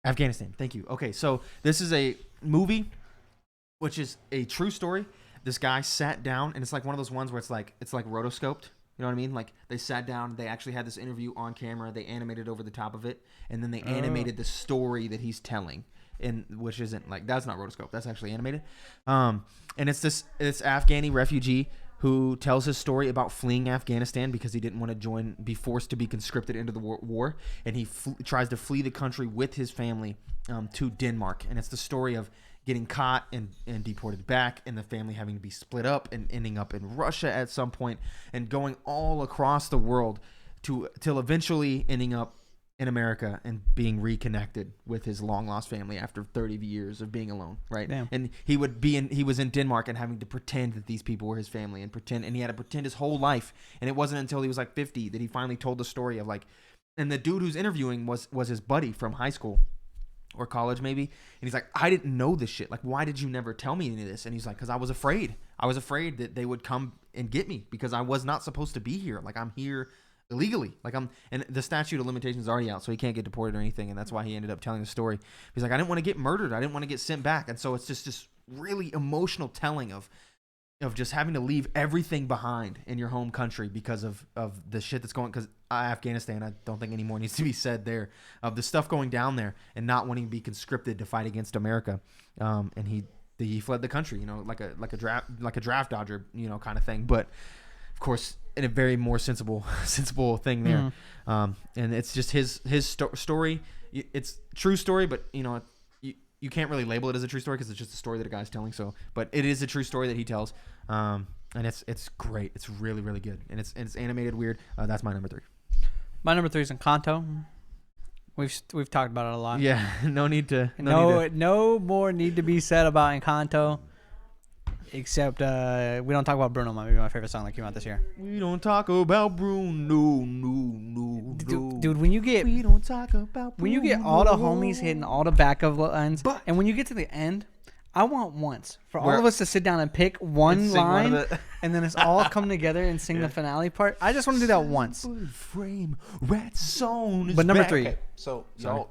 Afghanistan. Thank you. Okay, so this is a movie, which is a true story. This guy sat down, and it's like one of those ones where it's like rotoscoped. You know what I mean? Like, they sat down, they actually had this interview on camera, they animated over the top of it, and then they animated the story that he's telling. And which isn't like, that's not rotoscope, that's actually animated. And it's this Afghani refugee who tells his story about fleeing Afghanistan because he didn't want to be forced to be conscripted into the war, and he tries to flee the country with his family to Denmark. And it's the story of getting caught and deported back, and the family having to be split up and ending up in Russia at some point, and going all across the world till eventually ending up in America and being reconnected with his long lost family after 30 years of being alone, right? Damn. And he was in Denmark and having to pretend that these people were his family, and he had to pretend his whole life. And it wasn't until he was like 50 that he finally told the story of like, and the dude who's interviewing was his buddy from high school or college maybe, and he's like, I didn't know this shit. Like, why did you never tell me any of this? And he's like, because I was afraid. I was afraid that they would come and get me because I was not supposed to be here. Like, I'm here illegally. And the statute of limitations is already out, so he can't get deported or anything, and that's why he ended up telling the story. He's like, I didn't want to get murdered. I didn't want to get sent back. And so it's just this really emotional telling of just having to leave everything behind in your home country because of the shit that's going, because Afghanistan, I don't think any more needs to be said there, of the stuff going down there and not wanting to be conscripted to fight against America. And he fled the country, like a draft dodger, kind of thing. But of course, in a very more sensible thing there. And it's just his story. It's true story, but you can't really label it as a true story because it's just a story that a guy's telling. So, but it is a true story that he tells, and it's great. It's really really good, and it's animated weird. That's my number 3. My number 3 is Encanto. We've talked about it a lot. Yeah, no No more need to be said about Encanto. Except we don't talk about Bruno, my favorite song that came out this year. We don't talk about Bruno, no. Dude, when you get We don't talk about Bruno. when you get all the homies hitting all the backup lines, and when you get to the end, I want once for all of us to sit down and pick one line, and then it's all come together and sing the finale part. I just want to do that once. Frame, Rat Zone is But number back. 3. Okay, so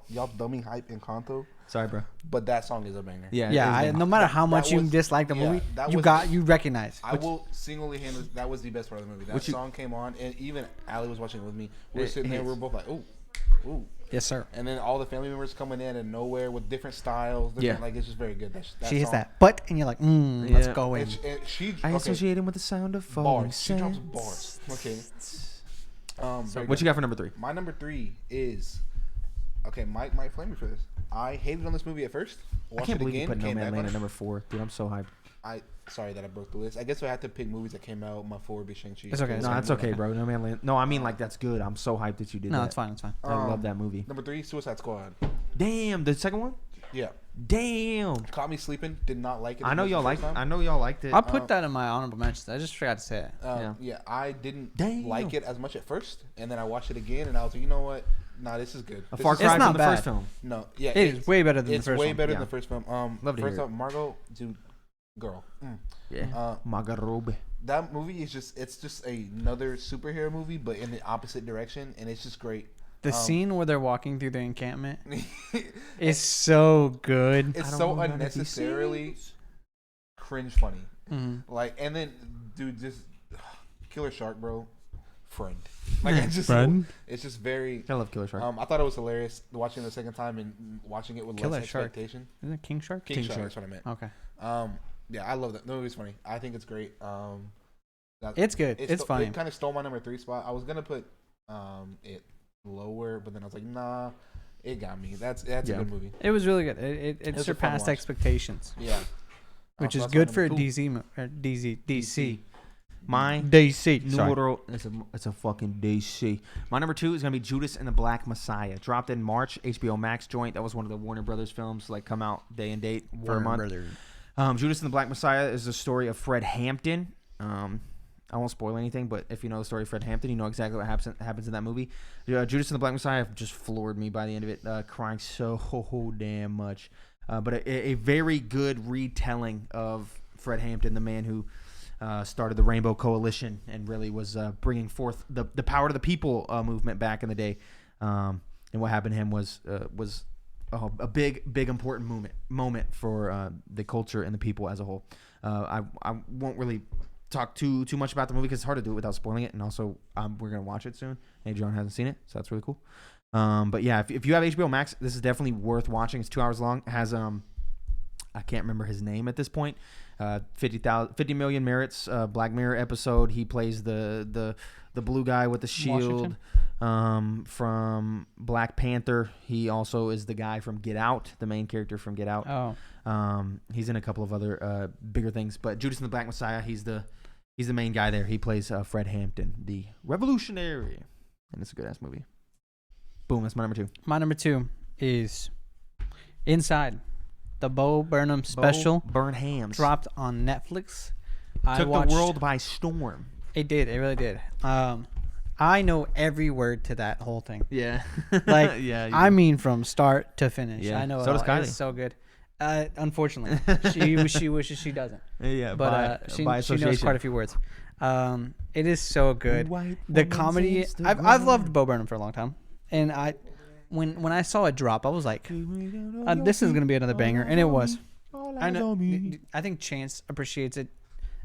y'all dummy hype Encanto, Sorry, bro. but that song is a banger. Yeah, no matter how much you was- dislike the yeah, movie, that you was- recognize. I will singly handle that was the best part of the movie. That song came on, and even Allie was watching it with me. We were sitting there, we were both like, ooh. Yes, sir. And then all the family members coming in and nowhere with different styles. Like it's just very good. That She hits song. that butt, and you're like, let's go in. And she I okay, associate him with the sound of falling bars. She drops sands. bars. Okay. So Very what you good. got for number 3? My number 3 is Mike might flame me for this. I hated on this movie at first. I Watched can't it believe you again. put No Came Man back Land on at it. number 4. Dude, I'm so hyped. Sorry that I broke the list. I guess I had to pick movies that came out. My 4 would be Shang-Chi. It's okay. No, that's okay, bro. No Man Land. No, I mean like that's good. I'm so hyped that you did that. No, it's fine. It's fine. I love that movie. Number 3, Suicide Squad. Damn, the second one? Yeah. Damn. Caught me sleeping. Did not like it. I know as much y'all the liked first it. time. I know y'all liked it. I'll put that in my honorable mentions. I just forgot to say it. Yeah, I didn't Damn. like it as much at first, and then I watched it again, and I was like, you know what? Nah, this is good. A This far is- cry It's not from the bad. first film. No, yeah, It is way better than the it's first way one. better Yeah. than the first film. Love to First hear it. up, Margot, dude, girl. Yeah. Magarobe. That movie is just another superhero movie, but in the opposite direction, and it's just great. The scene where they're walking through the encampment It's is so good. so unnecessarily cringe funny. Mm-hmm. Like, and then, dude, just Killer Shark, bro, friend. Like, it's just Friend? it's just very. I love Killer Shark. I thought it was hilarious watching it the second time and watching it with Killer less Shark. expectation. Isn't it King Shark? King Shark, that's what I meant. Okay. Yeah, I love that. The movie's funny. I think it's great. It's good. It's funny. It kind of stole my number 3 spot. I was gonna put it lower, but then I was like, nah, it got me. That's a good movie. It was really good. It was a fun surpassed watch. expectations, Yeah, which so is that's my good for a number 2. DC. My DC. Sorry. Numero, it's a fucking DC. My number 2 is gonna be Judas and the Black Messiah. Dropped in March, HBO Max joint. That was one of the Warner Brothers films, like come out day and date for a month. Judas and the Black Messiah is the story of Fred Hampton. I won't spoil anything, but if you know the story of Fred Hampton, you know exactly what happens in that movie. Judas and the Black Messiah just floored me by the end of it, crying so damn much. But a very good retelling of Fred Hampton, the man who started the Rainbow Coalition and really was bringing forth the power to the people movement back in the day. And what happened to him was a big important moment for the culture and the people as a whole. I won't really talk too much about the movie because it's hard to do it without spoiling it, and also we're gonna watch it soon. Adrian hasn't seen it, so that's really cool. But yeah, if you have HBO Max, this is definitely worth watching. It's 2 hours long. It has I can't remember his name at this point. 50 Million Merits Black Mirror episode. He plays the blue guy with the shield from Black Panther. He also is the guy from Get Out, the main character from Get Out. He's in a couple of other bigger things, but Judas and the Black Messiah, he's the main guy there. He plays Fred Hampton, the revolutionary, and it's a good ass movie. Boom, that's my number 2. My number 2 is Inside, the Bo Burnham special. Burnhams dropped on Netflix. took the world by storm. It did. It really did. I know every word to that whole thing. Yeah, Like, yeah. I mean, from start to finish. Yeah. I know So it does all. Kylie. It's so good. Unfortunately, she wishes she doesn't. Yeah, But she knows association. quite a few words. It is so good. White The woman's comedy. Instagram. I've loved Bo Burnham for a long time, and when I saw it drop, I was like, this is gonna be another banger, and it was. I know. I think Chance appreciates it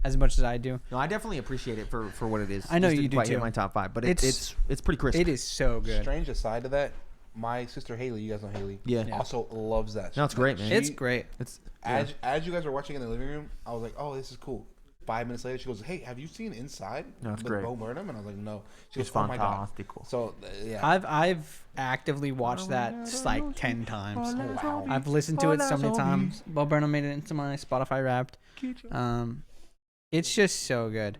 as much as I do. No, I definitely appreciate it for what it is. I know Just you didn't do quite hit too. my top 5, but It's- it's pretty crisp. It is so good. Strange aside to that, my sister Haley, you guys know Haley, Yeah. also loves that. No, it's great, man. It's great. It's As you guys were watching in the living room, I was like, oh, this is cool. 5 minutes later, she goes, "Hey, have you seen Inside No, it's with great. Bo Burnham?" And I was like, "No." She It's goes, "Oh my god." fantastic. So yeah, I've actively watched that like 10 times. wow. I've listened to it so many times. Bo Burnham made it into my Spotify Wrapped. It's just so good.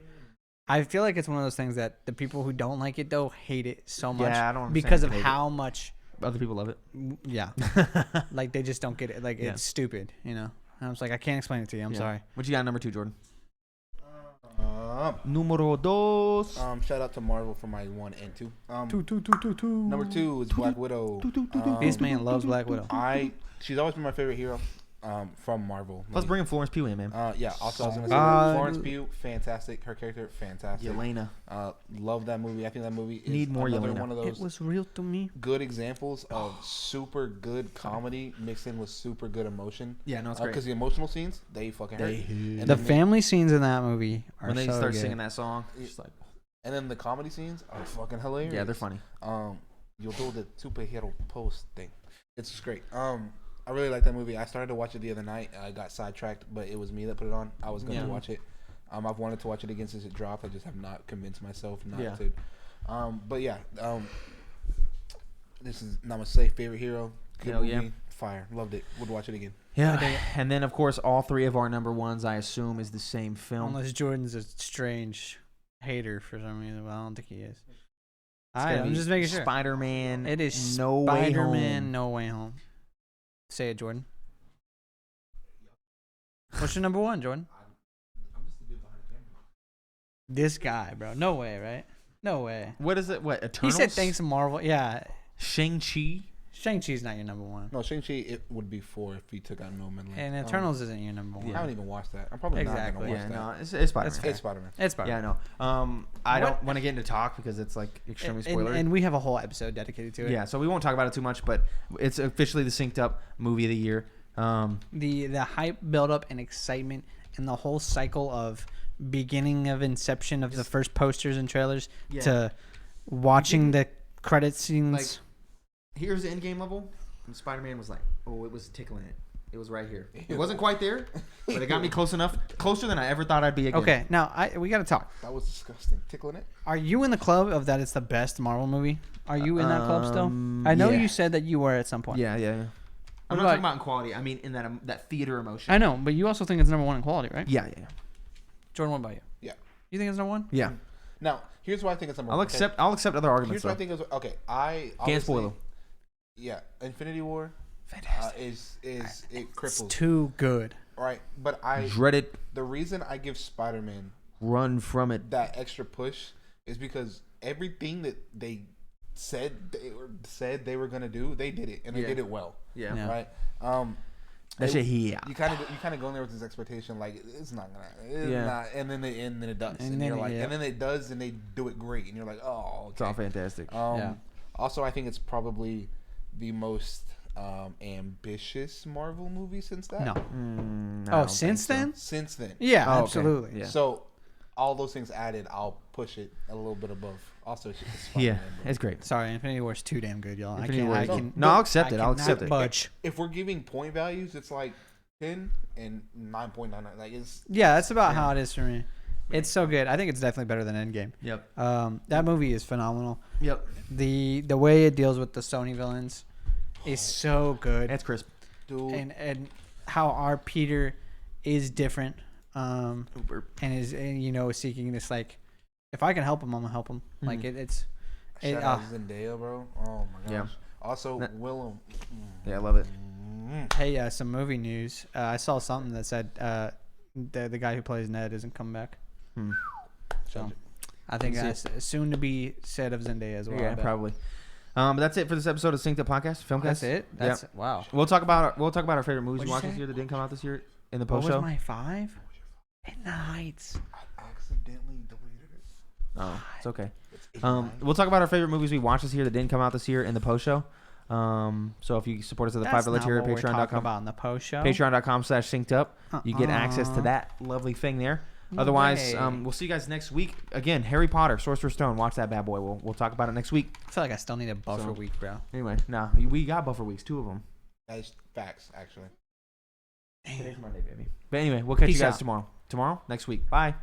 I feel like it's one of those things that the people who don't like it though hate it so much Yeah, I don't understand because of hate it. how much. Other people love it. Yeah, like they just don't get it. Like Yeah. it's stupid, you know. And I was like, I can't explain it to you. I'm Yeah. sorry. What you got number 2, Jordan? Um, Numero 2. Shout out to Marvel for my 1 and 2. Two. Number 2 is Black Widow. This man loves Black Widow. She's always been my favorite hero. From Marvel. Let's bring Florence Pugh in, man. Yeah. Also, I was gonna say Florence Pugh, fantastic. Her character, fantastic. Yelena. Love that movie. I think that movie is Need more another Yelena. one of It those was real to me. good examples of super good comedy mixed in with super good emotion. Yeah, no, it's great. Because the emotional scenes, they fucking hurt. And The then family scenes in that movie are When they so start good. singing that song, it's like, and then the comedy scenes are fucking hilarious. yeah, they're funny. You'll do the superhero post thing. It's just great. I really like that movie. I started to watch it the other night. I got sidetracked, but it was me that put it on. I was going to watch it. I've wanted to watch it again since it dropped. I just have not convinced myself not to. But yeah, this is Namaste, favorite hero. Good Hell movie. yeah. Fire. Loved it. Would watch it again. Yeah, and then of course all 3 of our number 1s, I assume, is the same film. Unless Jordan's a strange hater for some reason, but I don't think he is. It's gonna I'm be just making sure. Spider-Man. It is No Way Home. Spider-Man No Way Home. Say it, Jordan. What's your number 1, Jordan? This guy, bro. No way, right? No way. What is it? What, He Eternals? said thanks to Marvel. Yeah. Shang-Chi? Shang-Chi's not your number 1. No, Shang-Chi, it would be 4 if he took out No Man Land. And Eternals isn't your number 1. I haven't even watched that. I'm probably not Exactly. going to watch Yeah, that. no, it's Spider-Man. It's Spider-Man. It's Spider-Man. Yeah, I know. I don't What- want to get into talk because it's like extremely spoilery. And we have a whole episode dedicated to it. Yeah, so we won't talk about it too much, but it's officially the synced up movie of the year. The hype buildup and excitement and the whole cycle of beginning of inception of the first posters and trailers to watching the credit scenes. Like, here's the Endgame level, and Spider-Man was like, oh, it was tickling it. It was right here. It wasn't quite there, but it got me close enough, closer than I ever thought I'd be again. Okay, now we got to talk. That was disgusting. Tickling it? Are you in the club of that it's the best Marvel movie? Are you in that club still? I know yeah. you said that you were at some point. Yeah. I'm What not about- talking about in quality. I mean in that theater emotion. I know, but you also think it's number 1 in quality, right? Yeah. Jordan, what about you? Yeah. You think it's number 1? Yeah. Now, here's why I think it's number I'll one. accept other arguments. Here's what I Though. think is okay. I Can't spoil obviously- them. Yeah, Infinity War Fantastic. is it It's cripples too good. right, but Dreaded. the reason I give Spider-Man Run from it. that extra push is because everything that they said they were gonna do, they did it and they Yeah. did it well, Yeah. Yeah. right? That shit. Yeah. You kind of go in there with this expectation like it's not gonna, Yeah. not, and then it does, And and, then you're like, yeah. and then it does, and they do it great, and you're like, oh, okay. It's all fantastic. Yeah. Also, I think it's probably the most ambitious Marvel movie since that. No. I Oh, don't since think so. then? Since then. Yeah, Oh, okay. absolutely. Yeah. So, all those things added, I'll push it a little bit above. Also, it's Yeah, Spider-Man, but it's great. Sorry, Infinity War's too damn good, y'all. Infinity I War can't. is I good. can. No, I'll accept it. I'll cannot accept it. Budge. If we're giving point values, it's like 10 and 9.99. Like it's Yeah, that's about how it is for me. It's so good. I think it's definitely better than Endgame. Yep. That movie is phenomenal. Yep. The way it deals with the Sony villains is so good. That's crisp. dude. And how our Peter is different. Uber. And is seeking this like, if I can help him, I'm gonna help him. Like it's. Shout out Zendaya, bro. Oh my gosh. Yeah. Also, That- Willem. Yeah, I love it. Hey, some movie news. I saw something that said the guy who plays Ned isn't coming back. So I think Is that's soon to be said of Zendaya as well. I Yeah, bet. probably. But that's it for this episode of Synced Up Podcast, Filmcast. That's it. Yeah. That's wow. We'll talk about our favorite movies What'd we you watched say? this year that didn't come out this year in the What post was show. my 5? In the Heights. I accidentally deleted it. Oh, it's okay. It's 89. We'll talk about our favorite movies we watched this year that didn't come out this year in the post show. So if you support us at the That's $5 not tier, what we're talking patreon.com, about in the post show. patreon.com/synced up, you get access to Uh-uh. that lovely thing there. No Otherwise, way. we'll see you guys next week. Again, Harry Potter, Sorcerer's Stone. Watch that bad boy. We'll talk about it next week. I feel like I still need a buffer So- week, bro. Anyway, we got buffer weeks, 2 of them. That is facts, actually. Damn. Today's Monday, baby. But anyway, we'll catch Peace you guys out. tomorrow. tomorrow, next week. Bye.